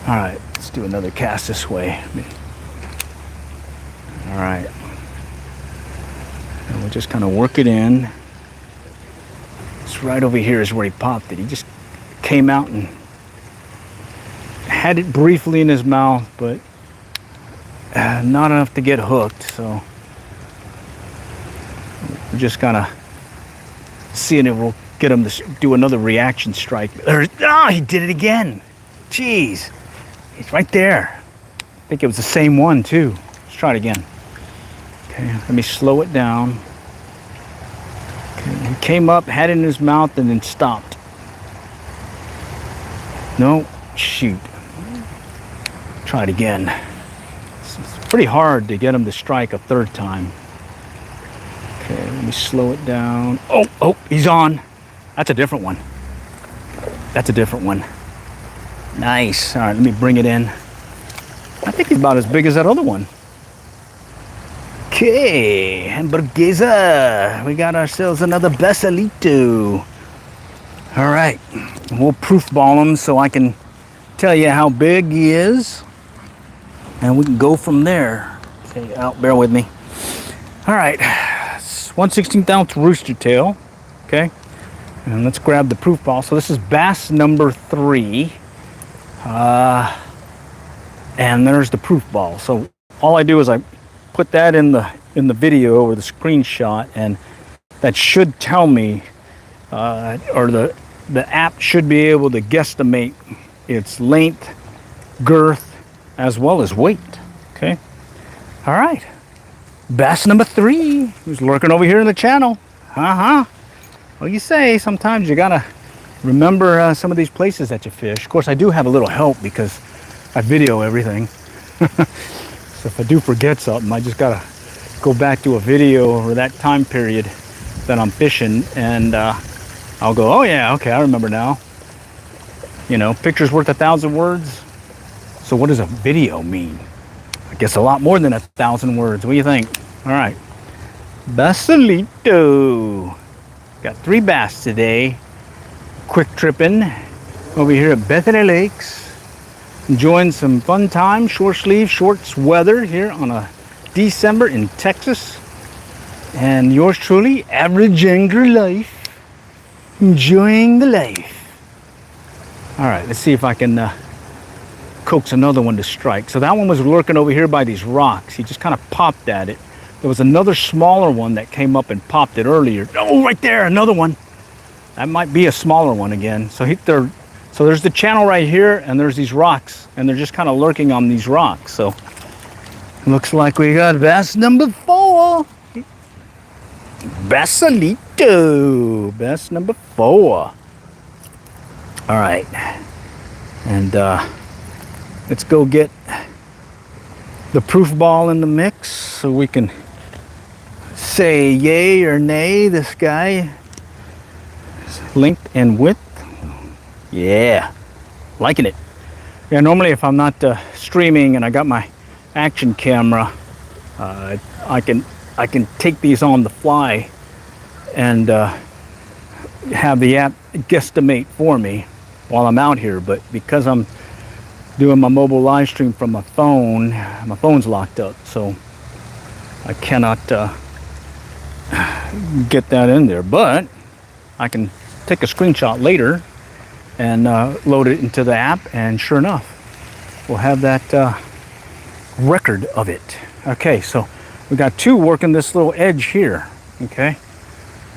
All right, let's do another cast this way. All right. And we'll just kind of work it in. It's right over here is where he popped it. He just came out and had it briefly in his mouth, but not enough to get hooked. So we're just kind of seeing if we'll get him to do another reaction strike. Oh, he did it again. Jeez, he's right there. I think it was the same one too. Let's try it again. Okay, let me slow it down. Okay, he came up, had it in his mouth, and then stopped. No, shoot. Try it again. It's pretty hard to get him to strike a third time. Okay, let me slow it down. Oh, he's on. That's a different one. That's a different one. Nice. All right, let me bring it in. I think he's about as big as that other one. Okay, hamburguesa. We got ourselves another Besalito. All right, we'll proof ball him so I can tell you how big he is, and we can go from there. Okay, bear with me. All right, 1/16 ounce rooster tail. Okay, and let's grab the proof ball. So this is bass number 3, and there's the proof ball. So all I do is I put that in the video or the screenshot, and that should tell me, or the app should be able to guesstimate its length, girth, as well as weight. Okay. All right. Bass number 3, who's lurking over here in the channel. Well, you say sometimes you gotta remember some of these places that you fish. Of course, I do have a little help because I video everything. So if I do forget something, I just gotta go back to a video or that time period that I'm fishing, and I'll go, oh yeah, okay, I remember now. You know, picture's worth 1,000 words. So what does a video mean? I guess a lot more than 1,000 words. What do you think? All right. Basalito. Got 3 bass today. Quick tripping over here at Bethany Lakes. Enjoying some fun time, short sleeve, shorts weather here on a December in Texas. And yours truly, average angler life. Enjoying the life. All right, let's see if I can coax another one to strike. So that one was lurking over here by these rocks. He just kind of popped at it. There was another smaller one that came up and popped it earlier. Oh, right there, another one. That might be a smaller one again. So there's the channel right here, and there's these rocks, and they're just kind of lurking on these rocks. So looks like we got bass number 4. Basalito. Bass number 4. All right. And let's go get the proof ball in the mix so we can say yay or nay this guy. Length and width. Yeah, liking it. Yeah, normally if I'm not streaming and I got my action camera, I can take these on the fly and have the app guesstimate for me while I'm out here. But because I'm doing my mobile live stream from my phone's locked up, so I cannot get that in there. But I can take a screenshot later and load it into the app, and sure enough, we'll have that record of it. Okay, so we got 2 working this little edge here. Okay,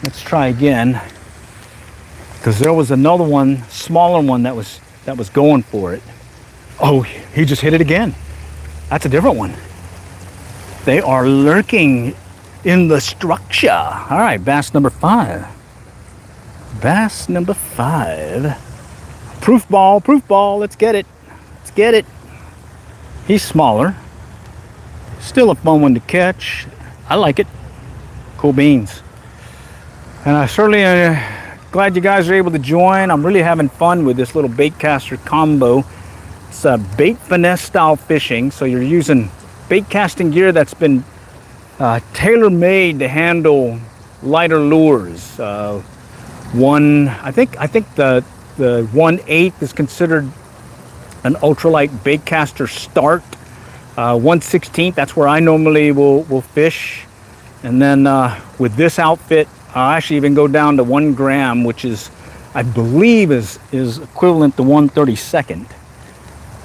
let's try again, because there was another one, smaller one that was going for it. Oh, he just hit it again. That's a different one. They are lurking in the structure. All right, bass number 5. Bass number 5. Proof ball, let's get it. Let's get it. He's smaller. Still a fun one to catch. I like it. Cool beans. And I certainly glad you guys are able to join. I'm really having fun with this little bait caster combo. It's a bait finesse style fishing. So you're using bait casting gear that's been tailor-made to handle lighter lures. I think the 1/8 is considered an ultralight bait caster start. 1/16, that's where I normally will fish. And then with this outfit, I actually even go down to 1 gram, which is I believe is equivalent to 1/32.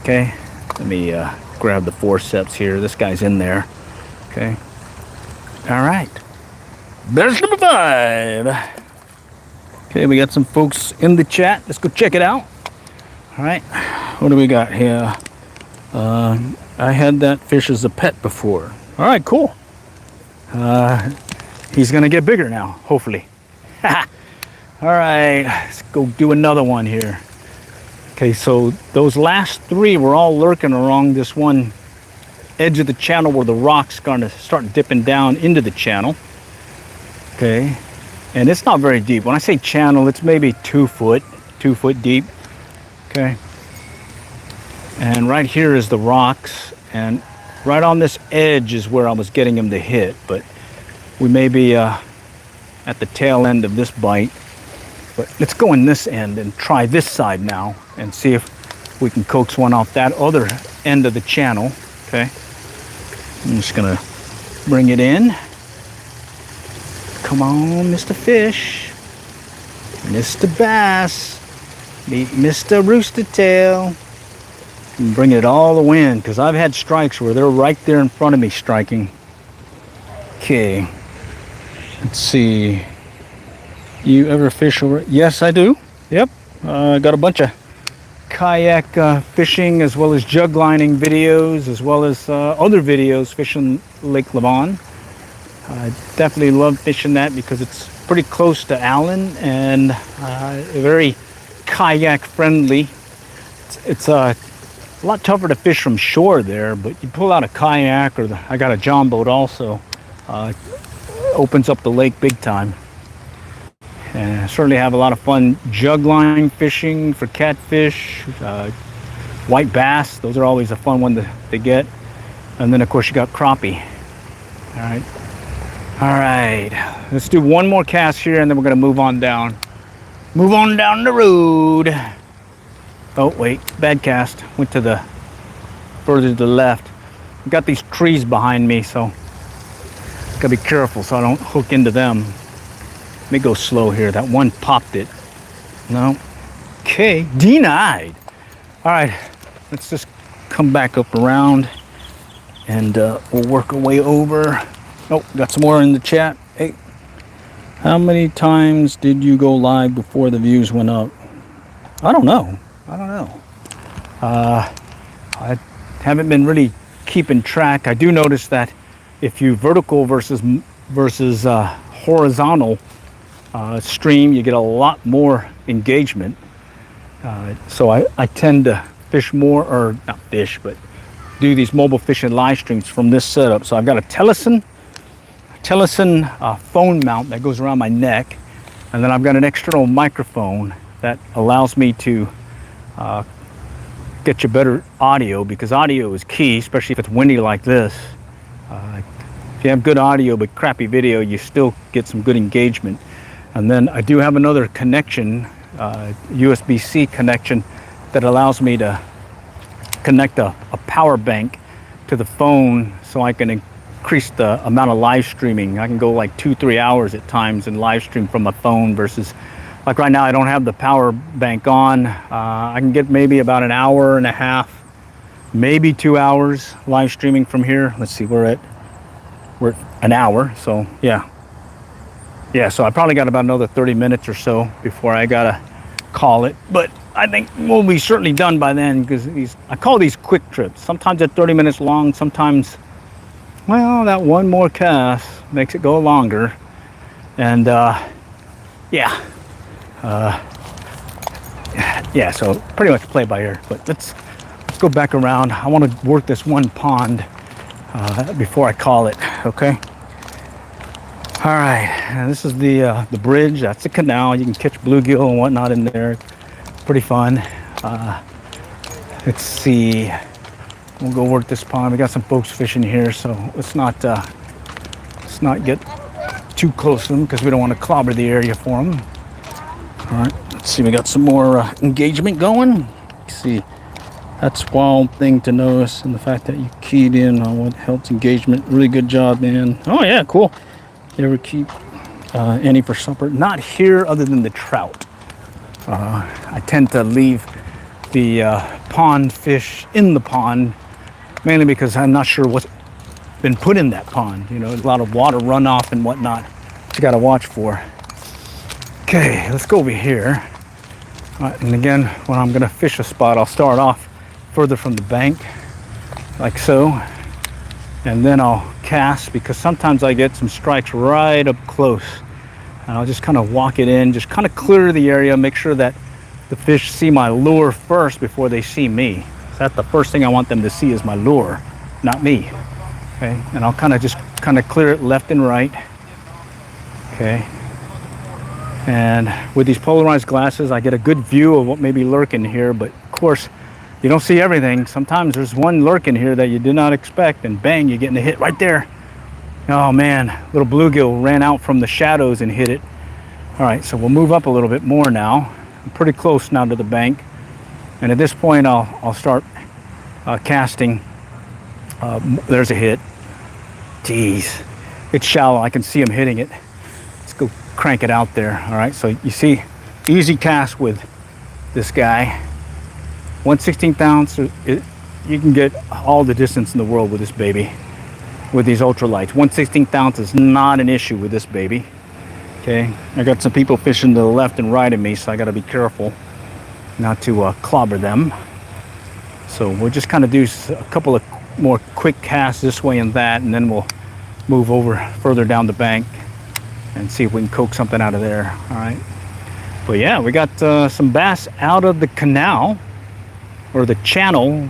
Okay, let me grab the forceps here. This guy's in there. Okay, all right. There's number 5. Okay, we got some folks in the chat. Let's go check it out. All right, what do we got here? I had that fish as a pet before. All right, cool. He's gonna get bigger now, hopefully. All right, let's go do another one here. Okay, so those last 3 were all lurking along this one edge of the channel where the rock's gonna start dipping down into the channel. Okay, and it's not very deep. When I say channel, it's maybe 2 foot deep. Okay, and right here is the rocks, and right on this edge is where I was getting him to hit, but we may be at the tail end of this bite. But let's go in this end and try this side now and see if we can coax one off that other end of the channel. Okay, I'm just gonna bring it in. Come on, Mr. Fish, Mr. Bass, meet Mr. Rooster Tail. And bring it all the way in, because I've had strikes where they're right there in front of me striking. Okay, let's see. You ever fish over? Yes, I do. Yep, got a bunch of kayak fishing as well as jug lining videos, as well as other videos fishing Lake Lavon. I definitely love fishing that because it's pretty close to Allen and very kayak friendly. It's a lot tougher to fish from shore there, but you pull out a kayak, or I got a John boat also, opens up the lake big time. And I certainly have a lot of fun jug line fishing for catfish, white bass. Those are always a fun one to get. And then of course you got crappie. All right, let's do one more cast here and then we're gonna move on down the road. Oh wait, bad cast, went to the further to the left. I've got these trees behind me, so gotta be careful so I don't hook into them. Let me go slow here. That one popped it. No. Okay, denied. All right, let's just come back up around and we'll work our way over. Oh, got some more in the chat. Hey, how many times did you go live before the views went up? I don't know. I haven't been really keeping track. I do notice that if you vertical versus horizontal stream, you get a lot more engagement. So I tend to fish more, or not fish, but do these mobile fishing live streams from this setup. So I've got a Teleson phone mount that goes around my neck, and then I've got an external microphone that allows me to get you better audio, because audio is key, especially if it's windy like this. If you have good audio but crappy video, you still get some good engagement. And then I do have another connection, USB-C connection, that allows me to connect a power bank to the phone so I can increase the amount of live streaming. I can go like 2-3 hours at times and live stream from my phone, versus like right now I don't have the power bank on. I can get maybe about an hour and a half, maybe 2 hours live streaming from here. Let's see, we're at an hour, so yeah, so I probably got about another 30 minutes or so before I gotta call it, but I think we'll be certainly done by then, because I call these quick trips. Sometimes they're 30 minutes long, sometimes, well, that one more cast makes it go longer. And yeah, so pretty much play by ear. But let's go back around. I want to work this one pond before I call it. Okay. All right, and this is the bridge. That's the canal. You can catch bluegill and whatnot in there. Pretty fun. Let's see. We'll go work this pond. We got some folks fishing here, so let's not get too close to them, because we don't want to clobber the area for them. All right, let's see. We got some more engagement going. Let's see. That's one thing to notice, and the fact that you keyed in on what helps engagement. Really good job, man. Oh yeah, cool. You ever keep any for supper? Not here, other than the trout. I tend to leave the pond fish in the pond, mainly because I'm not sure what's been put in that pond. You know, there's a lot of water runoff and whatnot that you got to watch for. Okay, let's go over here. All right, and again, when I'm going to fish a spot, I'll start off further from the bank, like so, and then I'll cast, because sometimes I get some strikes right up close, and I'll just kind of walk it in, just kind of clear the area, make sure that the fish see my lure first before they see me. So that's the first thing I want them to see, is my lure, not me. Okay, and I'll kind of clear it left and right. Okay, and with these polarized glasses, I get a good view of what may be lurking here, but of course, you don't see everything. Sometimes there's one lurking here that you did not expect, and bang, you're getting a hit right there. Oh man, little bluegill ran out from the shadows and hit it. All right, so we'll move up a little bit more now. I'm pretty close now to the bank, and at this point, I'll start casting. There's a hit. Jeez, it's shallow. I can see him hitting it. Let's go crank it out there. All right, so you see, easy cast with this guy. 1/16 ounce, you can get all the distance in the world with this baby, with these ultralights. 1/16 ounce is not an issue with this baby. Okay, I got some people fishing to the left and right of me, so I got to be careful not to clobber them. So we'll just kind of do a couple of more quick casts this way and that, and then we'll move over further down the bank and see if we can coax something out of there. All right, but yeah, we got some bass out of the canal, or the channel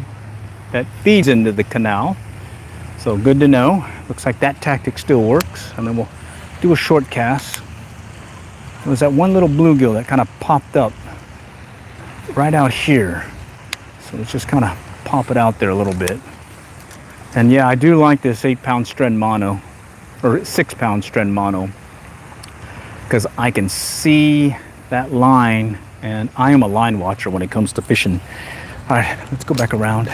that feeds into the canal. So good to know. Looks like that tactic still works. And then we'll do a short cast. There was that one little bluegill that kind of popped up right out here. So let's just kind of pop it out there a little bit. And yeah, I do like this 8-pound Stren mono, or 6-pound Stren mono, because I can see that line, and I am a line watcher when it comes to fishing. All right, let's go back around.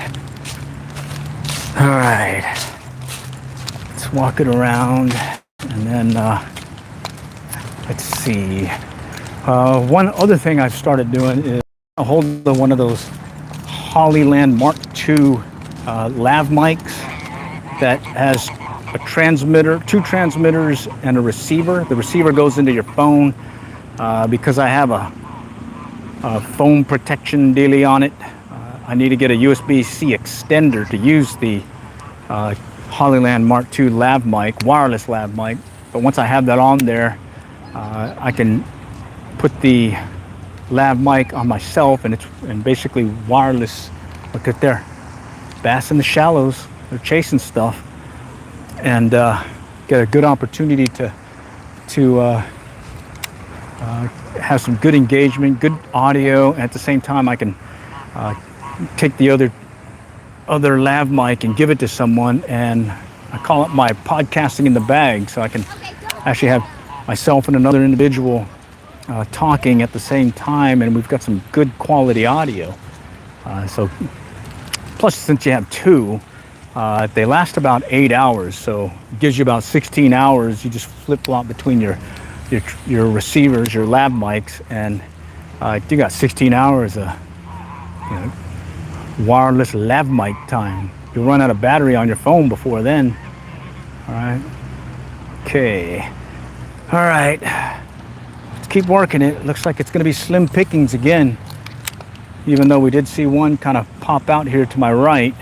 All right, let's walk it around, and then let's see. One other thing I've started doing is hold one of those Hollyland Mark II lav mics that has a transmitter, 2 transmitters, and a receiver. The receiver goes into your phone because I have a phone protection dealie on it. I need to get a USB-C extender to use the Hollyland Mark II lav mic, wireless lav mic. But once I have that on there, I can put the lav mic on myself, and it's basically wireless. Look at there, bass in the shallows. They're chasing stuff, and get a good opportunity to have some good engagement, good audio. At the same time, I can take the other lav mic and give it to someone, and I call it my podcasting in the bag, so I can actually have myself and another individual talking at the same time, and we've got some good quality audio. So plus, since you have 2, they last about 8 hours, so it gives you about 16 hours. You just flip-flop between your receivers, your lav mics, and you got 16 hours of wireless lav mic time. You'll run out of battery on your phone before then. All right. Okay. All right. Let's keep working it. Looks like it's going to be slim pickings again, even though we did see one kind of pop out here to my right.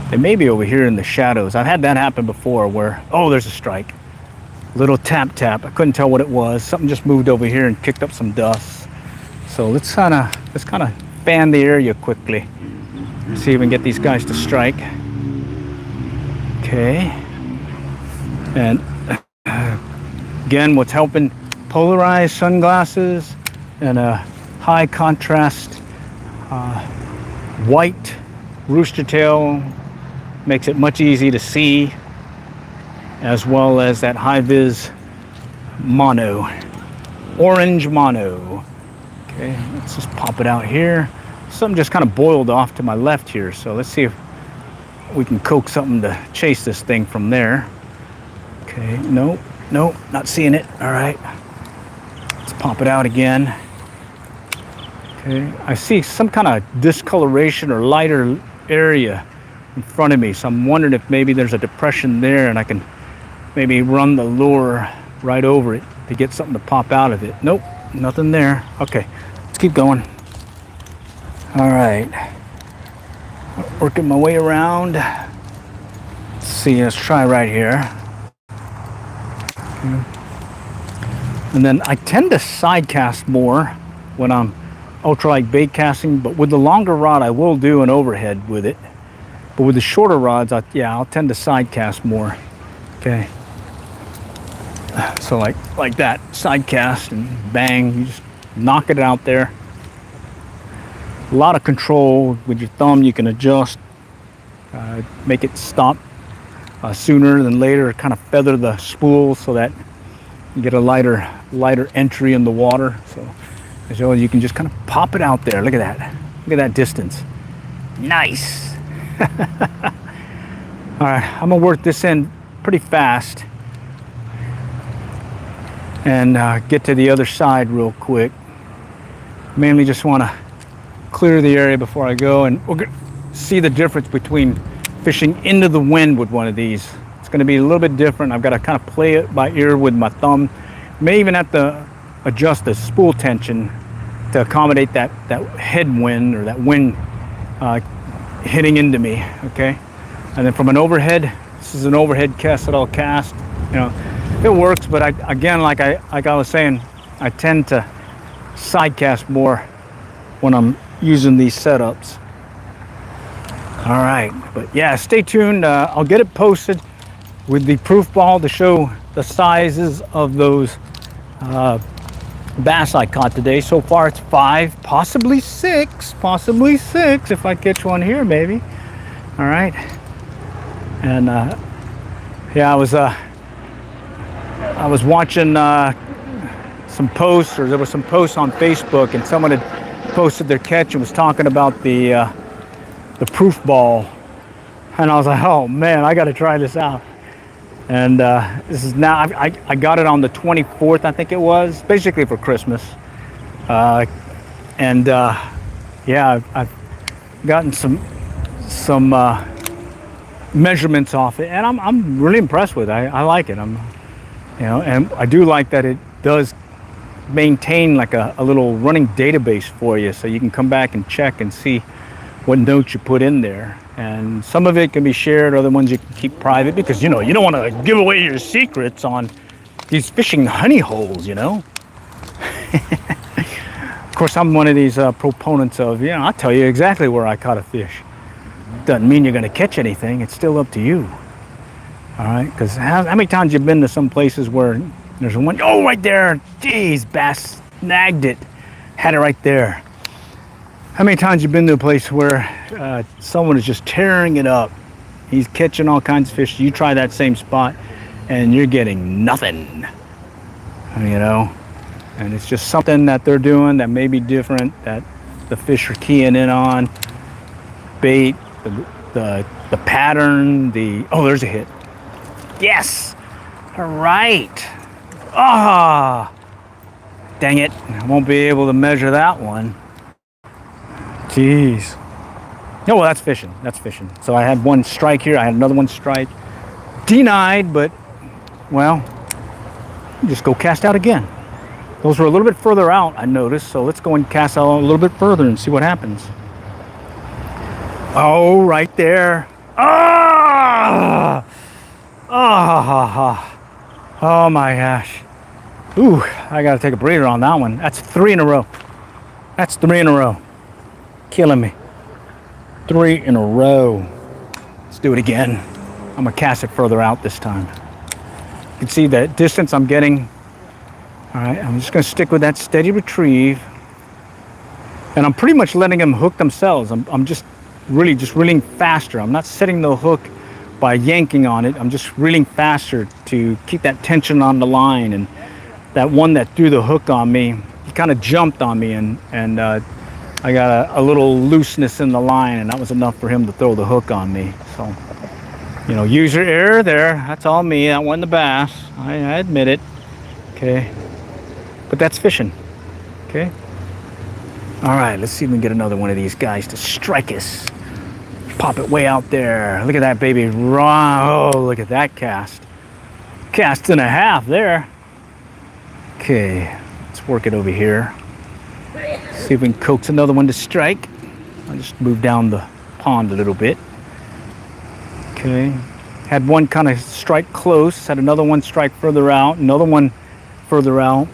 They may be over here in the shadows. I've had that happen before where, oh, there's a strike. Little tap tap. I couldn't tell what it was. Something just moved over here and kicked up some dust. So let's kind of fan the area quickly. See if we can get these guys to strike. Okay. And again, what's helping, polarized sunglasses and a high contrast white rooster tail makes it much easier to see, as well as that high-viz mono, orange mono. Okay, let's just pop it out here. Something just kind of boiled off to my left here, so let's see if we can coax something to chase this thing from there. Okay, nope, not seeing it. All right, let's pop it out again. Okay, I see some kind of discoloration or lighter area in front of me, so I'm wondering if maybe there's a depression there and I can maybe run the lure right over it to get something to pop out of it. Nope, nothing there. Okay, let's keep going. All right, working my way around. Let's see, let's try right here. Okay. And then I tend to side cast more when I'm ultralight bait casting, but with the longer rod I will do an overhead with it. But with the shorter rods, I'll tend to side cast more. Okay. So like that, side cast and bang, you just knock it out there. A lot of control with your thumb. You can adjust, make it stop sooner than later, kind of feather the spool so that you get a lighter entry in the water. So as well, you can just kind of pop it out there. Look at that. Look at that distance. Nice. All right, I'm gonna work this in pretty fast and get to the other side real quick. Mainly just want to clear the area before I go, and we'll see the difference between fishing into the wind with one of these. It's going to be a little bit different. I've got to kind of play it by ear with my thumb. May even have to adjust the spool tension to accommodate that headwind or that wind hitting into me. Okay, and then from an overhead, this is an overhead cast that I'll cast. You know, it works, but again, like I was saying, I tend to side cast more when I'm using these setups. All right, but yeah, stay tuned. I'll get it posted with the proof ball to show the sizes of those bass I caught today. So far it's 5, possibly 6 if I catch one here, maybe. All right, and yeah, I was watching some posts, or there was some posts on Facebook, and someone had posted their catch and was talking about the proof ball, and I was like, oh man, I got to try this out. And this is now, I got it on the 24th, I think it was, basically for Christmas. And yeah, I've gotten some measurements off it, and I'm really impressed with it. I like it. You know, and I do like that it does maintain like a little running database for you, so you can come back and check and see what notes you put in there. And some of it can be shared, other ones you can keep private, because you know, you don't want to give away your secrets on these fishing honey holes, you know. Of course, I'm one of these proponents of, you know, I'll tell you exactly where I caught a fish. Doesn't mean you're going to catch anything. It's still up to you. All right, because how many times you've been to some places where there's one, oh, right there, geez, bass snagged it, had it right there. How many times you've been to a place where someone is just tearing it up? He's catching all kinds of fish. You try that same spot and you're getting nothing, you know? And it's just something that they're doing that may be different, that the fish are keying in on. Bait, the pattern, oh, there's a hit. Yes, all right. Ah, dang it, I won't be able to measure that one. Jeez. Oh, well, that's fishing. That's fishing. So I had one strike here. I had another one strike. Denied, but, well, just go cast out again. Those were a little bit further out, I noticed. So let's go and cast out a little bit further and see what happens. Oh, right there. Ah! Ah! Oh, my gosh. Ooh, I got to take a breather on that one. That's 3 in a row. That's 3 in a row. Killing me. 3 in a row. Let's do it again. I'm gonna cast it further out this time. You can see the distance I'm getting. All right, I'm just gonna stick with that steady retrieve. And I'm pretty much letting them hook themselves. I'm just reeling faster. I'm not setting the hook by yanking on it. I'm just reeling faster to keep that tension on the line. And that one that threw the hook on me, he kind of jumped on me, and I got a little looseness in the line, and that was enough for him to throw the hook on me. So, you know, user error there. That's all me. That wasn't the bass. I admit it. Okay. But that's fishing. Okay. All right, let's see if we can get another one of these guys to strike us. Pop it way out there. Look at that baby. Oh, look at that cast. Cast and a half there. Okay, let's work it over here. See if we can coax another one to strike. I'll just move down the pond a little bit. Okay, had one kind of strike close, had another one strike further out, another one further out.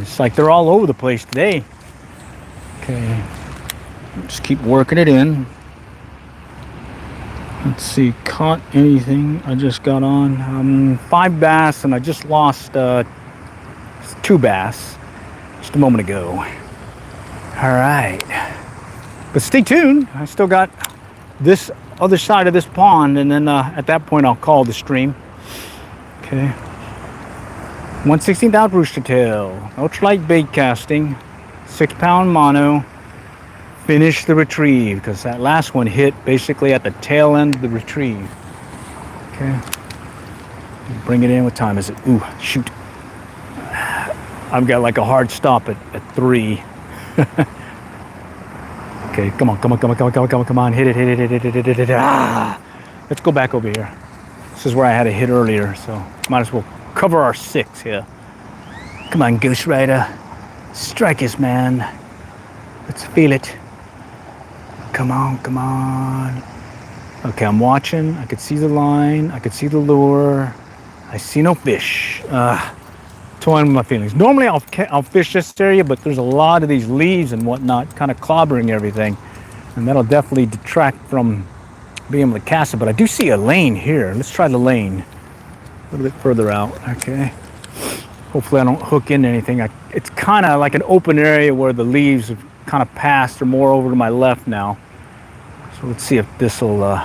It's like they're all over the place today. Okay, just keep working it in. Let's see, caught anything. I just got on 5 bass, and I just lost 2 bass just a moment ago. All right, but stay tuned. I still got this other side of this pond, and then at that point I'll call the stream. Okay, 1/16 ounce rooster tail, ultralight bait casting, 6-pound mono. Finish the retrieve, because that last one hit basically at the tail end of the retrieve. Okay, bring it in. What time is it? Ooh, shoot, I've got like a hard stop at 3. Okay, come on, hit it. Ah, let's go back over here. This is where I had a hit earlier, so might as well cover our 6 here. Come on, Ghost Rider, strike us, man. Let's feel it. Come on. Okay, I'm watching. I could see the line. I could see the lure. I see no fish. Toying with my feelings. Normally I'll fish this area, but there's a lot of these leaves and whatnot kind of clobbering everything, and that'll definitely detract from being able to cast it. But I do see a lane here. Let's try the lane a little bit further out. Okay, hopefully I don't hook into anything. It's kind of like an open area where the leaves have kind of passed, or more over to my left now. So let's see if this will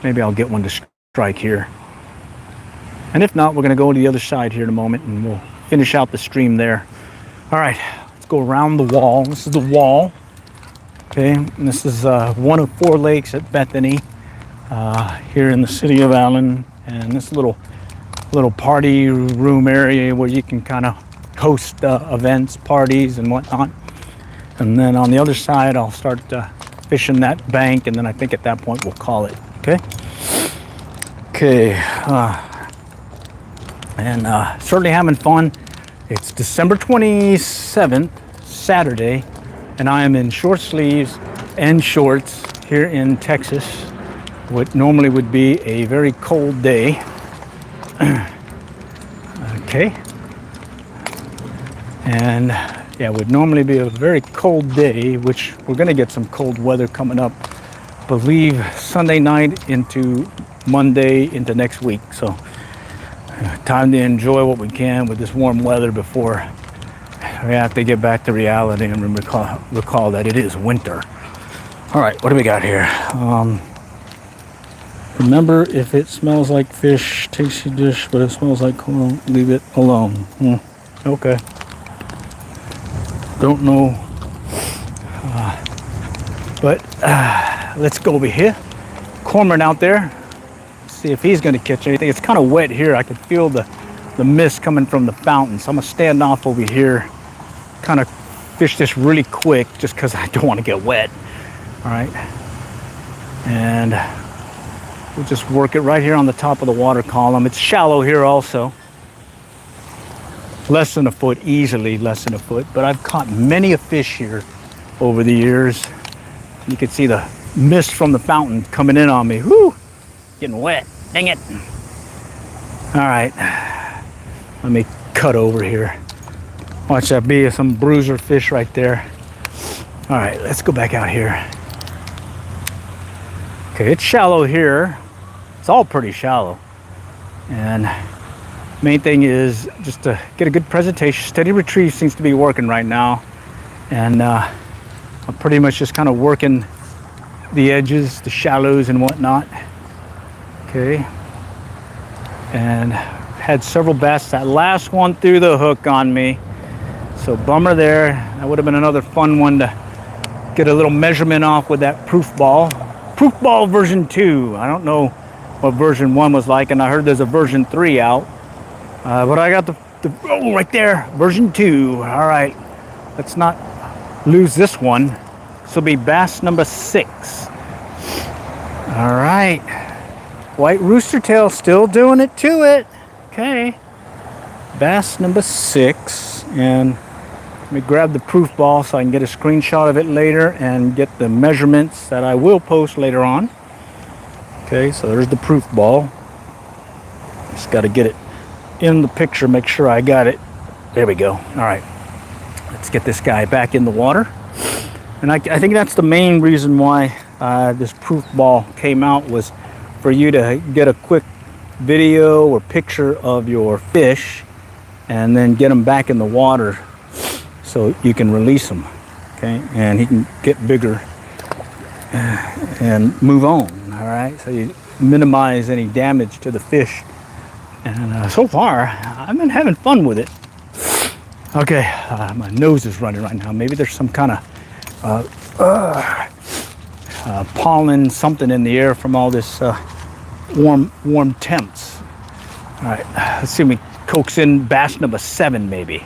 maybe I'll get one to strike here, and if not, we're going to go to the other side here in a moment, and we'll finish out the stream there. All right, let's go around the wall. This is the wall. Okay, and this is one of 4 lakes at Bethany here in the city of Allen, and this little party room area where you can kind of host events, parties, and whatnot. And then on the other side, I'll start fishing that bank, and then I think at that point we'll call it. Okay, and certainly having fun. It's December 27th, Saturday, and I am in short sleeves and shorts here in Texas. What normally would be a very cold day. Okay, and yeah, it would normally be a very cold day, which we're going to get some cold weather coming up, I believe Sunday night into Monday into next week. So time to enjoy what we can with this warm weather before we have to get back to reality and recall that it is winter. All right, what do we got here? Remember, if it smells like fish, tasty dish, but it smells like corn, leave it alone. Okay. Don't know, but let's go over here. Cormorant out there. See if he's going to catch anything. It's kind of wet here. I can feel the mist coming from the fountain, so I'm going to stand off over here, kind of fish this really quick just because I don't want to get wet. All right, and we'll just work it right here on the top of the water column. It's shallow here also. Less than a foot, easily less than a foot, but I've caught many a fish here over the years. You can see the mist from the fountain coming in on me. Whoo, getting wet, dang it. All right, let me cut over here. Watch that be some bruiser fish right there. All right, let's go back out here. Okay, it's shallow here. It's all pretty shallow. And main thing is just to get a good presentation. Steady retrieve seems to be working right now, and I'm pretty much just kind of working the edges, the shallows and whatnot. Okay, and had several bass. That last one threw the hook on me, so bummer there. That would have been another fun one to get a little measurement off with that proof ball version 2. I don't know what version 1 was like, and I heard there's a version 3 out. But I got the right there, version 2. All right, let's not lose this one. This will be bass number 6. All right. White rooster tail still doing it to it. Okay. Bass number 6. And let me grab the proof ball so I can get a screenshot of it later and get the measurements that I will post later on. Okay, so there's the proof ball. Just got to get it in the picture, make sure I got it. There we go. All right. Let's get this guy back in the water. And I think that's the main reason why this proof ball came out, was for you to get a quick video or picture of your fish and then get them back in the water so you can release them, okay? And he can get bigger and move on, all right? So you minimize any damage to the fish. And so far, I've been having fun with it. Okay, my nose is running right now. Maybe there's some kind of pollen, something in the air from all this warm temps. All right, let's see if we coax in bass number 7 maybe.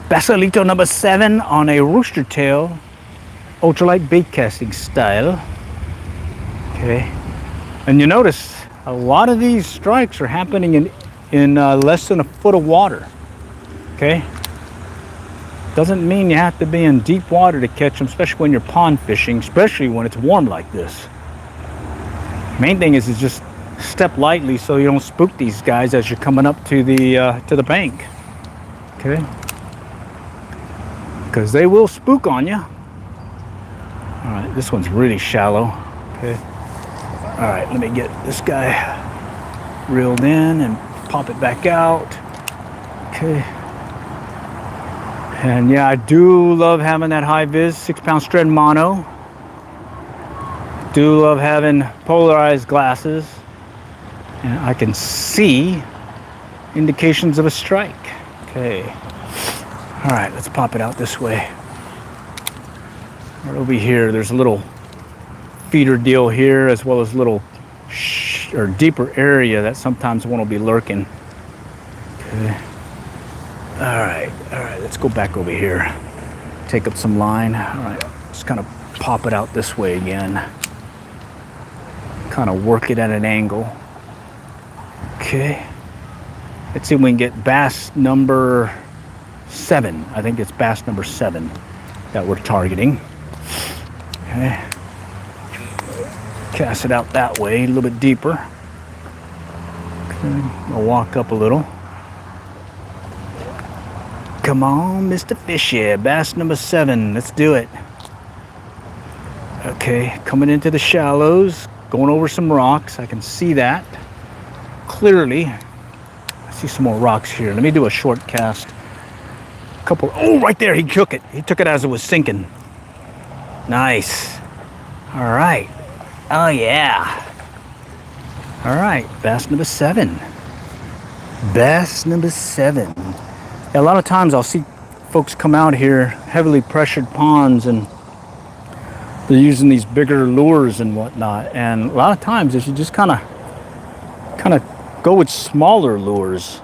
Basalito number 7 on a rooster tail, ultralight bait casting style. Okay, and you notice a lot of these strikes are happening in less than a foot of water. Okay, doesn't mean you have to be in deep water to catch them, especially when you're pond fishing, especially when it's warm like this. Main thing is just step lightly so you don't spook these guys as you're coming up to the bank. Okay, because they will spook on you. All right, this one's really shallow. Okay, all right, let me get this guy reeled in and pop it back out. Okay, and yeah, I do love having that High-viz 6-pound strand mono. Do love having polarized glasses, and I can see indications of a strike. Okay, all right, let's pop it out this way. Right over here, there's a little feeder deal here, as well as a little or deeper area that sometimes one will be lurking. Okay, all right, let's go back over here, take up some line. All right, just kind of pop it out this way again, kind of work it at an angle. Okay, let's see if we can get bass number 7. I think it's bass number 7 that we're targeting. Okay, cast it out that way, a little bit deeper. Okay, I'll walk up a little. Come on, Mr. Fishy, bass number 7, let's do it. Okay, coming into the shallows, going over some rocks. I can see that clearly. I see some more rocks here. Let me do a short cast. Couple, oh, right there, he took it. He took it as it was sinking. Nice. All right. Oh, yeah. All right, bass number 7. Bass number 7. Yeah, a lot of times I'll see folks come out here, heavily pressured ponds, and they're using these bigger lures and whatnot. And a lot of times, if you just kind of go with smaller lures,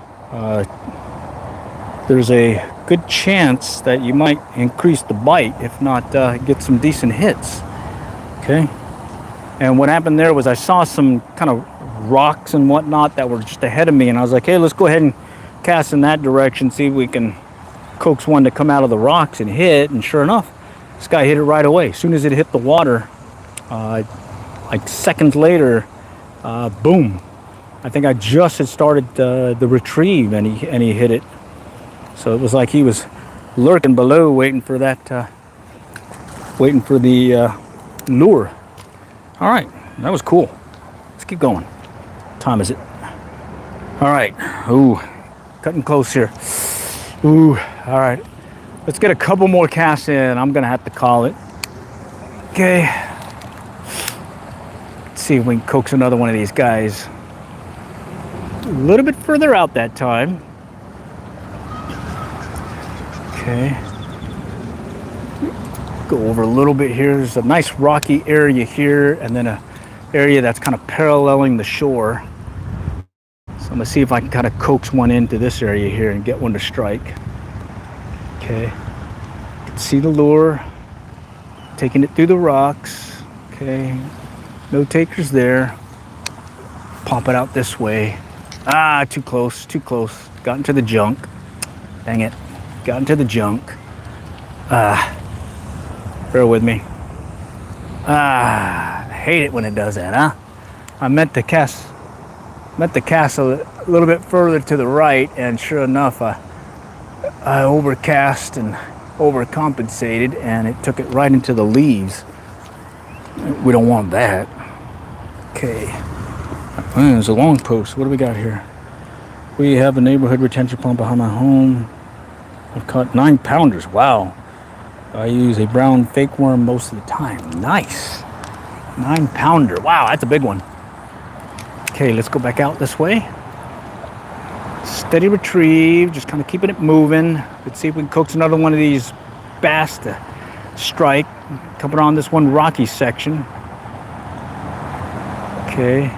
there's a good chance that you might increase the bite, if not get some decent hits. Okay, and what happened there was I saw some kind of rocks and whatnot that were just ahead of me, and I was like, hey, let's go ahead and cast in that direction, see if we can coax one to come out of the rocks and hit. And sure enough, this guy hit it right away. As soon as it hit the water, like seconds later, boom. I think I just had started the retrieve, and he hit it. So it was like he was lurking below, waiting for that, waiting for the lure. All right, that was cool. Let's keep going. What time is it? All right. Ooh, cutting close here. Ooh, all right. Let's get a couple more casts in. I'm gonna have to call it. Okay. Let's see if we can coax another one of these guys. A little bit further out that time. Okay. Go over a little bit here. There's a nice rocky area here, and then a area that's kind of paralleling the shore. So I'm gonna see if I can kind of coax one into this area here and get one to strike. Okay. See the lure, taking it through the rocks. Okay, no takers there. Pop it out this way. Ah, too close, too close. Got into the junk. Dang it, got into the junk. Bear with me. I hate it when it does that, huh? I meant to cast a little bit further to the right, and sure enough, I overcast and overcompensated, and it took it right into the leaves. We don't want that. Okay. There's a long post. What do we got here? We have a neighborhood retention pond behind my home. I've caught 9-pounders. Wow. I use a brown fake worm most of the time. Nice. 9-pounder. Wow, that's a big one. Okay, let's go back out this way. Steady retrieve, just kind of keeping it moving. Let's see if we can coax another one of these bass to strike. Coming on this one rocky section. Okay.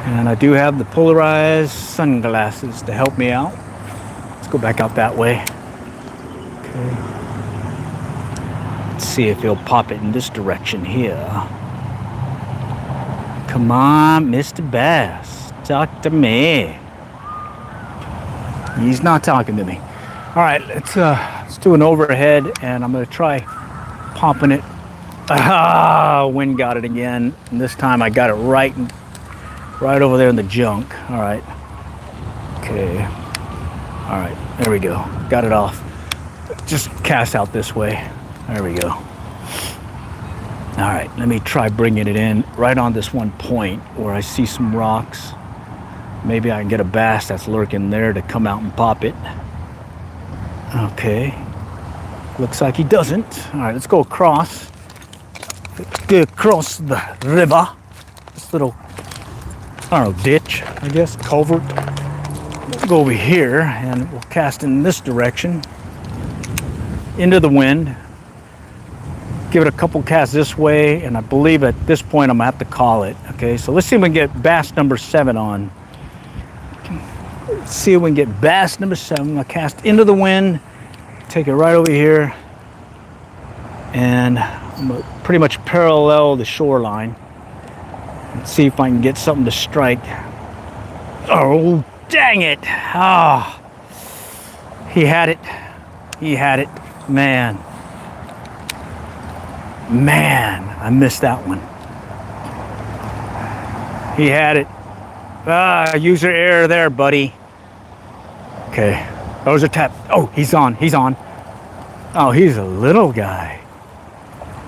And I do have the polarized sunglasses to help me out. Let's go back out that way. Okay. Let's see if he'll pop it in this direction here. Come on, Mr. Bass. Talk to me. He's not talking to me. All right, let's do an overhead, and I'm gonna try popping it. Wind got it again. And this time I got it right over there in the junk. All right. Okay. All right, there we go. Got it off. Just cast out this way. There we go. All right, let me try bringing it in right on this one point where I see some rocks. Maybe I can get a bass that's lurking there to come out and pop it. Okay. Looks like he doesn't. All right, let's go across. Get across the river. This little, I don't know, ditch, I guess, culvert. We'll go over here and we'll cast in this direction. Into the wind. Give it a couple casts this way, and I believe at this point I'm gonna have to call it. Okay, so let's see if we can get bass number 7 on. Let's see if we can get bass number 7. I'm gonna cast into the wind, take it right over here, and I'm gonna pretty much parallel the shoreline. Let's see if I can get something to strike. Oh, dang it! Ah, he had it. He had it. Man, I missed that one. He had it. User error there, buddy. Okay, that was a tap. Oh, he's on. Oh, he's a little guy.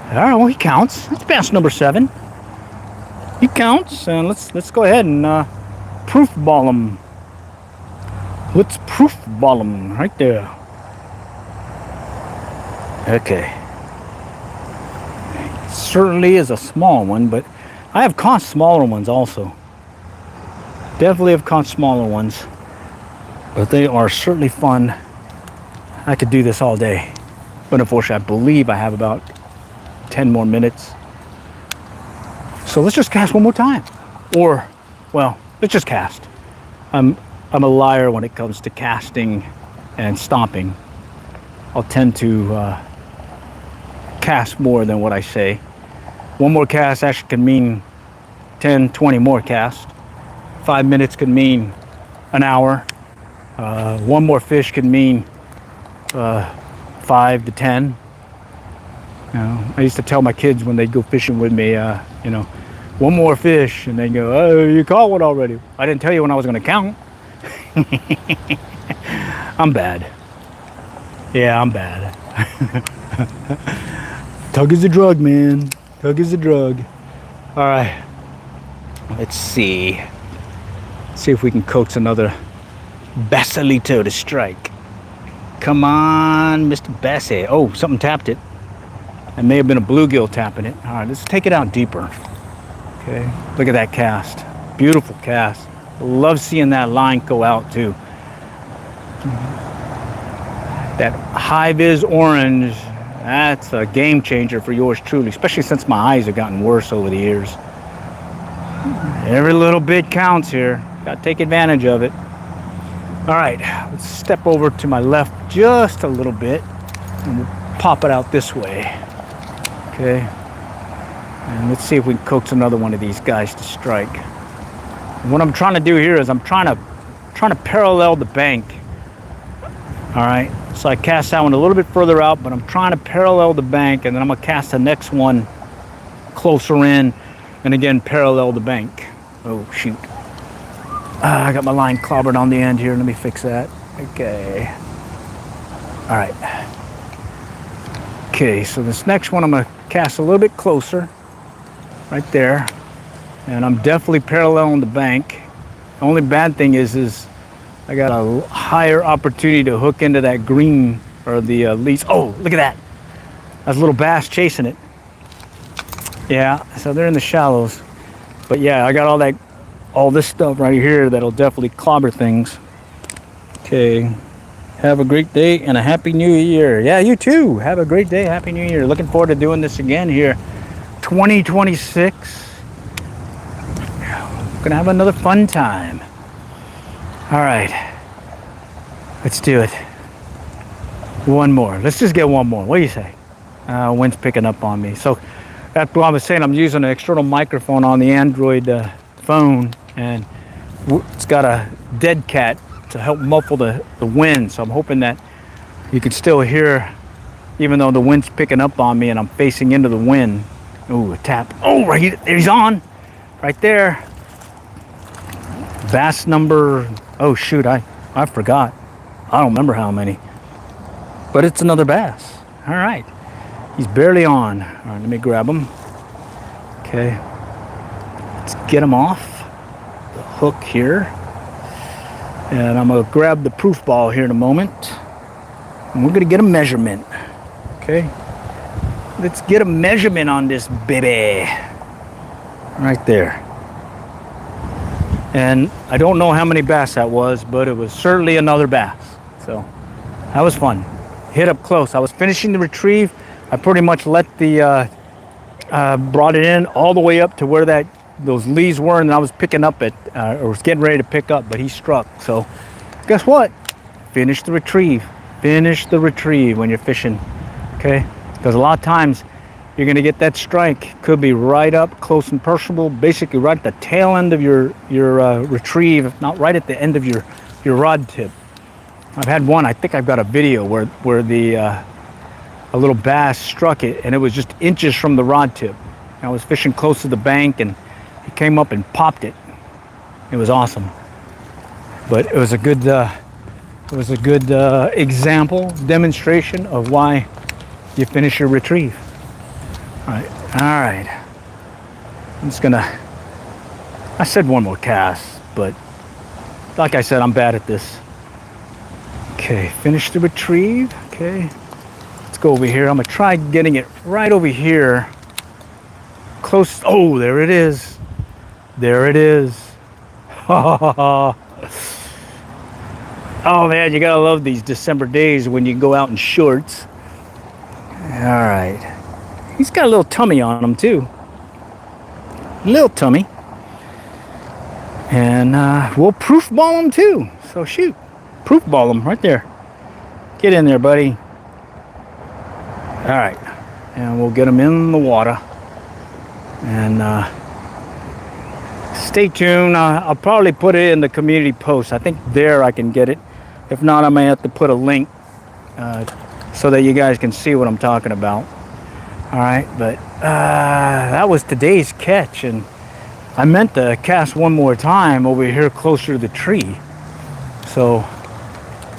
All right, well, he counts. That's bass number 7. He counts, and let's go ahead and proof ball him. Let's proof ball him right there. Okay. Certainly is a small one, but I have caught smaller ones also. Definitely have caught smaller ones, but they are certainly fun. I could do this all day, but unfortunately I believe I have about 10 more minutes. So let's just cast one more time, or, well, let's just cast. I'm a liar when it comes to casting and stomping. I'll tend to cast more than what I say. One more cast actually can mean 10, 20 more casts. 5 minutes could mean an hour. One more fish could mean 5 to 10. You know, I used to tell my kids when they'd go fishing with me, you know, one more fish, and they'd go, "Oh, you caught one already." I didn't tell you when I was going to count. I'm bad. Yeah, I'm bad. Tug is a drug, man. Tug is a drug. All right. Let's see. See if we can coax another Basalito to strike. Come on, Mr. Bassy. Oh, something tapped it. It may have been a bluegill tapping it. All right, let's take it out deeper. Okay, look at that cast. Beautiful cast. Love seeing that line go out too. That high-viz orange, that's a game changer for yours truly, especially since my eyes have gotten worse over the years. Every little bit counts here. Got to take advantage of it. All right, let's step over to my left just a little bit. And we'll pop it out this way. Okay. And let's see if we can coax another one of these guys to strike. And what I'm trying to do here is I'm trying to parallel the bank. All right. So I cast that one a little bit further out, but I'm trying to parallel the bank, and then I'm gonna cast the next one closer in, and again parallel the bank. Oh shoot. I got my line clobbered on the end here. Let me fix that. Okay. All right. Okay, so this next one I'm gonna cast a little bit closer, right there, and I'm definitely paralleling the bank. The only bad thing is I got a higher opportunity to hook into that green or the leads. Oh, look at that! That's a little bass chasing it. Yeah, so they're in the shallows, but yeah, I got all this stuff right here that'll definitely clobber things. Okay. Have a great day and a happy new year. Yeah, you too. Have a great day. Happy new year. Looking forward to doing this again here. 2026. Gonna have another fun time. All right. Let's do it. One more. Let's just get one more. What do you say? Wind's picking up on me. So that's what I was saying. I'm using an external microphone on the Android phone, and it's got a dead cat to help muffle the wind. So I'm hoping that you can still hear, even though the wind's picking up on me and I'm facing into the wind. Ooh, a tap. Oh, right there, he's on. Right there. Bass number, oh shoot, I forgot. I don't remember how many. But it's another bass. All right. He's barely on. All right, let me grab him. Okay. Let's get him off the hook here. And I'm gonna grab the proof ball here in a moment. And we're gonna get a measurement. Okay. Let's get a measurement on this baby. Right there. And I don't know how many bass that was, but it was certainly another bass. So that was fun. Hit up close. I was finishing the retrieve. I pretty much let the brought it in all the way up to where those leaves were, and I was picking up it, or was getting ready to pick up, but he struck. So guess what? Finish the retrieve. Finish the retrieve when you're fishing. Okay? Because a lot of times you're going to get that strike. Could be right up close and personable, basically right at the tail end of your retrieve, if not right at the end of your rod tip. I've had one, I think I've got a video where a little bass struck it, and it was just inches from the rod tip. I was fishing close to the bank, and he came up and popped it. It was awesome. But it was a good example, demonstration of why you finish your retrieve. All right. I'm just gonna, I said one more cast, but like I said, I'm bad at this. Okay, finish the retrieve. Okay, let's go over here. I'm gonna try getting it right over here. Close. Oh, there it is. There it is. Oh man, you gotta love these December days when you go out in shorts. All right. He's got a little tummy on him too. Little tummy. And we'll proof ball him too. So shoot. Proof ball him right there. Get in there, buddy. All right. And we'll get him in the water. And stay tuned. I'll probably put it in the community post. I think there I can get it. If not, I may have to put a link so that you guys can see what I'm talking about. All right, but that was today's catch, and I meant to cast one more time over here closer to the tree. So,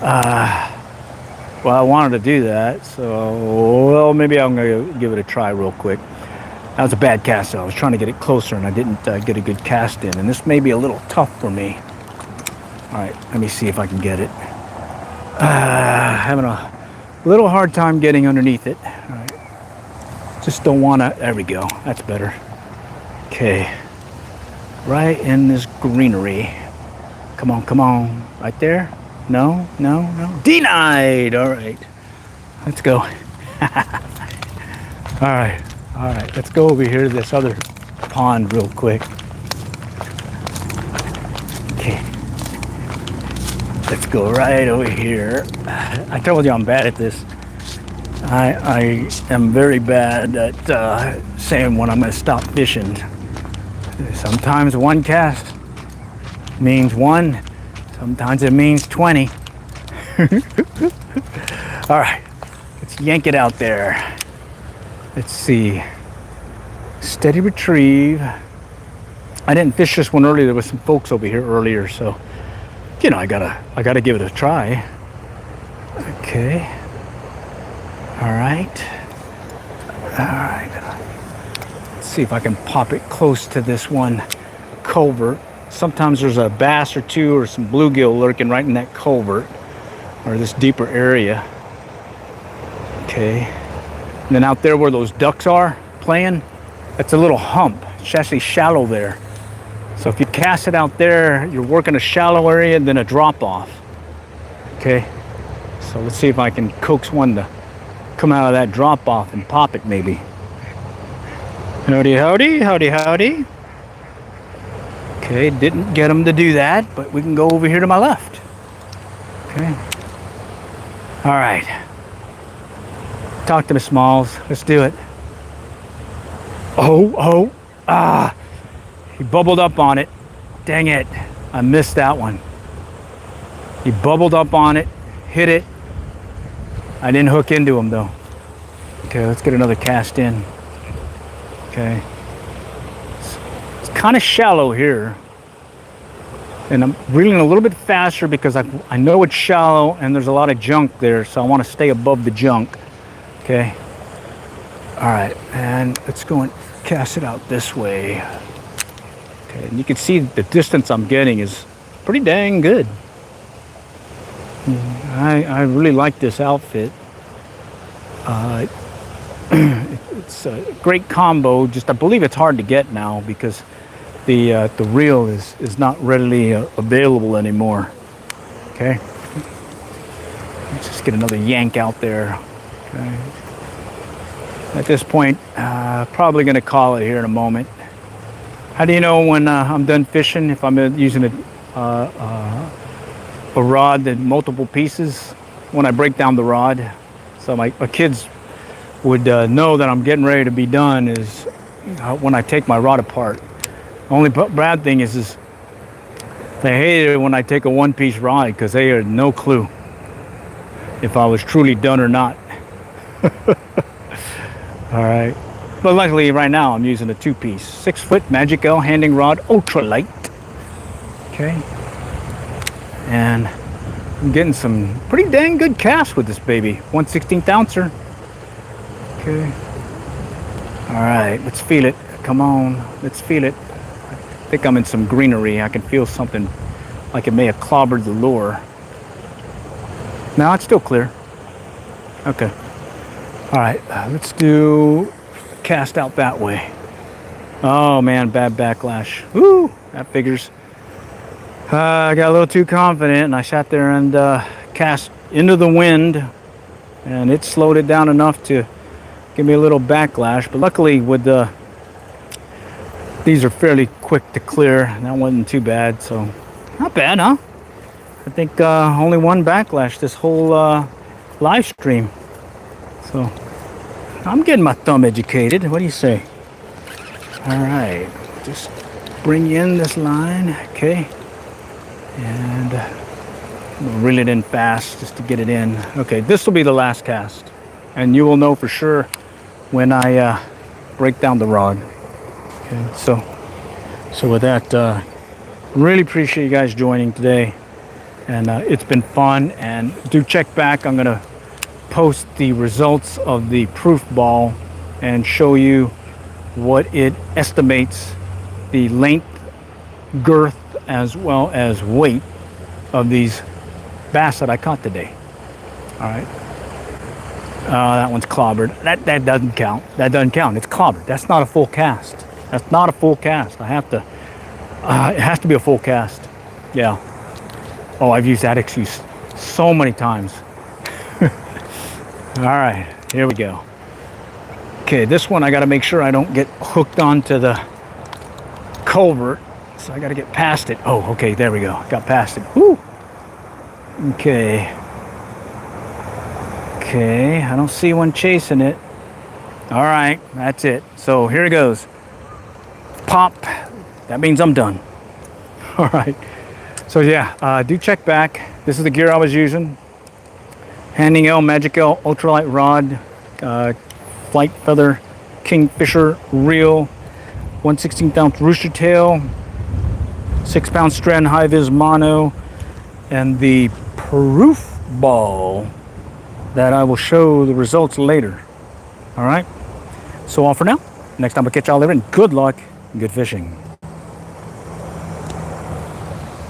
well, I wanted to do that, so, well, maybe I'm gonna give it a try real quick. That was a bad cast, though. I was trying to get it closer, and I didn't get a good cast in, and this may be a little tough for me. All right, let me see if I can get it. Having a little hard time getting underneath it. All right. Just don't want to, there we go, that's better. Okay, right in this greenery. Come on, right there? No, denied. All right, let's go. All right, let's go over here to this other pond real quick. Okay, let's go right over here. I told you I'm bad at this. I am very bad at saying when I'm going to stop fishing. Sometimes one cast means one, sometimes it means 20. All right, let's yank it out there. Let's see. Steady retrieve. I didn't fish this one earlier. There was some folks over here earlier, so you know I gotta give it a try. Okay. All right. Let's see if I can pop it close to this one culvert. Sometimes there's a bass or two or some bluegill lurking right in that culvert or this deeper area. Okay. And then out there where those ducks are playing, that's a little hump. It's actually shallow there. So if you cast it out there, you're working a shallow area and then a drop off. Okay. So let's see if I can coax one to come out of that drop off and pop it maybe. Howdy, howdy, howdy, howdy. Okay, didn't get him to do that, but we can go over here to my left. Okay. All right. Talk to me, Smalls. Let's do it. He bubbled up on it. Dang it. I missed that one. He bubbled up on it, hit it. I didn't hook into him though. Okay, let's get another cast in. Okay. It's kind of shallow here. And I'm reeling a little bit faster because I know it's shallow and there's a lot of junk there, so I want to stay above the junk. Okay. All right, and let's go and cast it out this way. Okay, and you can see the distance I'm getting is pretty dang good. I really like this outfit. It's a great combo. Just I believe it's hard to get now because the reel is not readily available anymore. Okay, let's just get another yank out there. Okay. At this point, probably going to call it here in a moment. How do you know when I'm done fishing? If I'm using a rod in multiple pieces, when I break down the rod. So my kids would know that I'm getting ready to be done is when I take my rod apart. Only bad thing is they hate it when I take a one-piece rod because they had no clue if I was truly done or not. All right, but luckily right now I'm using a two-piece 6-foot Magic L handing rod, ultralight. Okay, and I'm getting some pretty dang good casts with this baby. 1/16 ouncer. Okay. All right, let's feel it. Come on, let's feel it. I think I'm in some greenery. I can feel something like it may have clobbered the lure. No, it's still clear. Okay. All right, let's do cast out that way. Oh man, bad backlash. Woo, that figures. I got a little too confident and I sat there and cast into the wind and it slowed it down enough to give me a little backlash. But luckily with these are fairly quick to clear. That wasn't too bad, so not bad, huh? I think only one backlash this whole live stream. So I'm getting my thumb educated. What do you say? All right, just bring in this line, okay, and reel it in fast just to get it in. Okay, this will be the last cast, and you will know for sure when I break down the rod. Okay, so with that, really appreciate you guys joining today, and it's been fun. And do check back. I'm gonna post the results of the proof ball and show you what it estimates the length, girth, as well as weight of these bass that I caught today. All right. That one's clobbered. That doesn't count. That doesn't count. It's clobbered. That's not a full cast. That's not a full cast. I have to. It has to be a full cast. Yeah. Oh, I've used that excuse so many times. All right, here we go. Okay, this one I got to make sure I don't get hooked onto the culvert, so I got to get past it. Oh, okay, there we go. Got past it. Woo. Okay. Okay, I don't see one chasing it. All right, that's it. So here it goes. Pop. That means I'm done. All right. So yeah, do check back. This is the gear I was using. Handing L, Magic L, ultralight rod, flight feather, kingfisher reel, 1/16 ounce rooster tail, 6-pound strand high-viz mono, and the proof ball that I will show the results later. All right. So all for now. Next time I'll catch y'all later, and good luck and good fishing.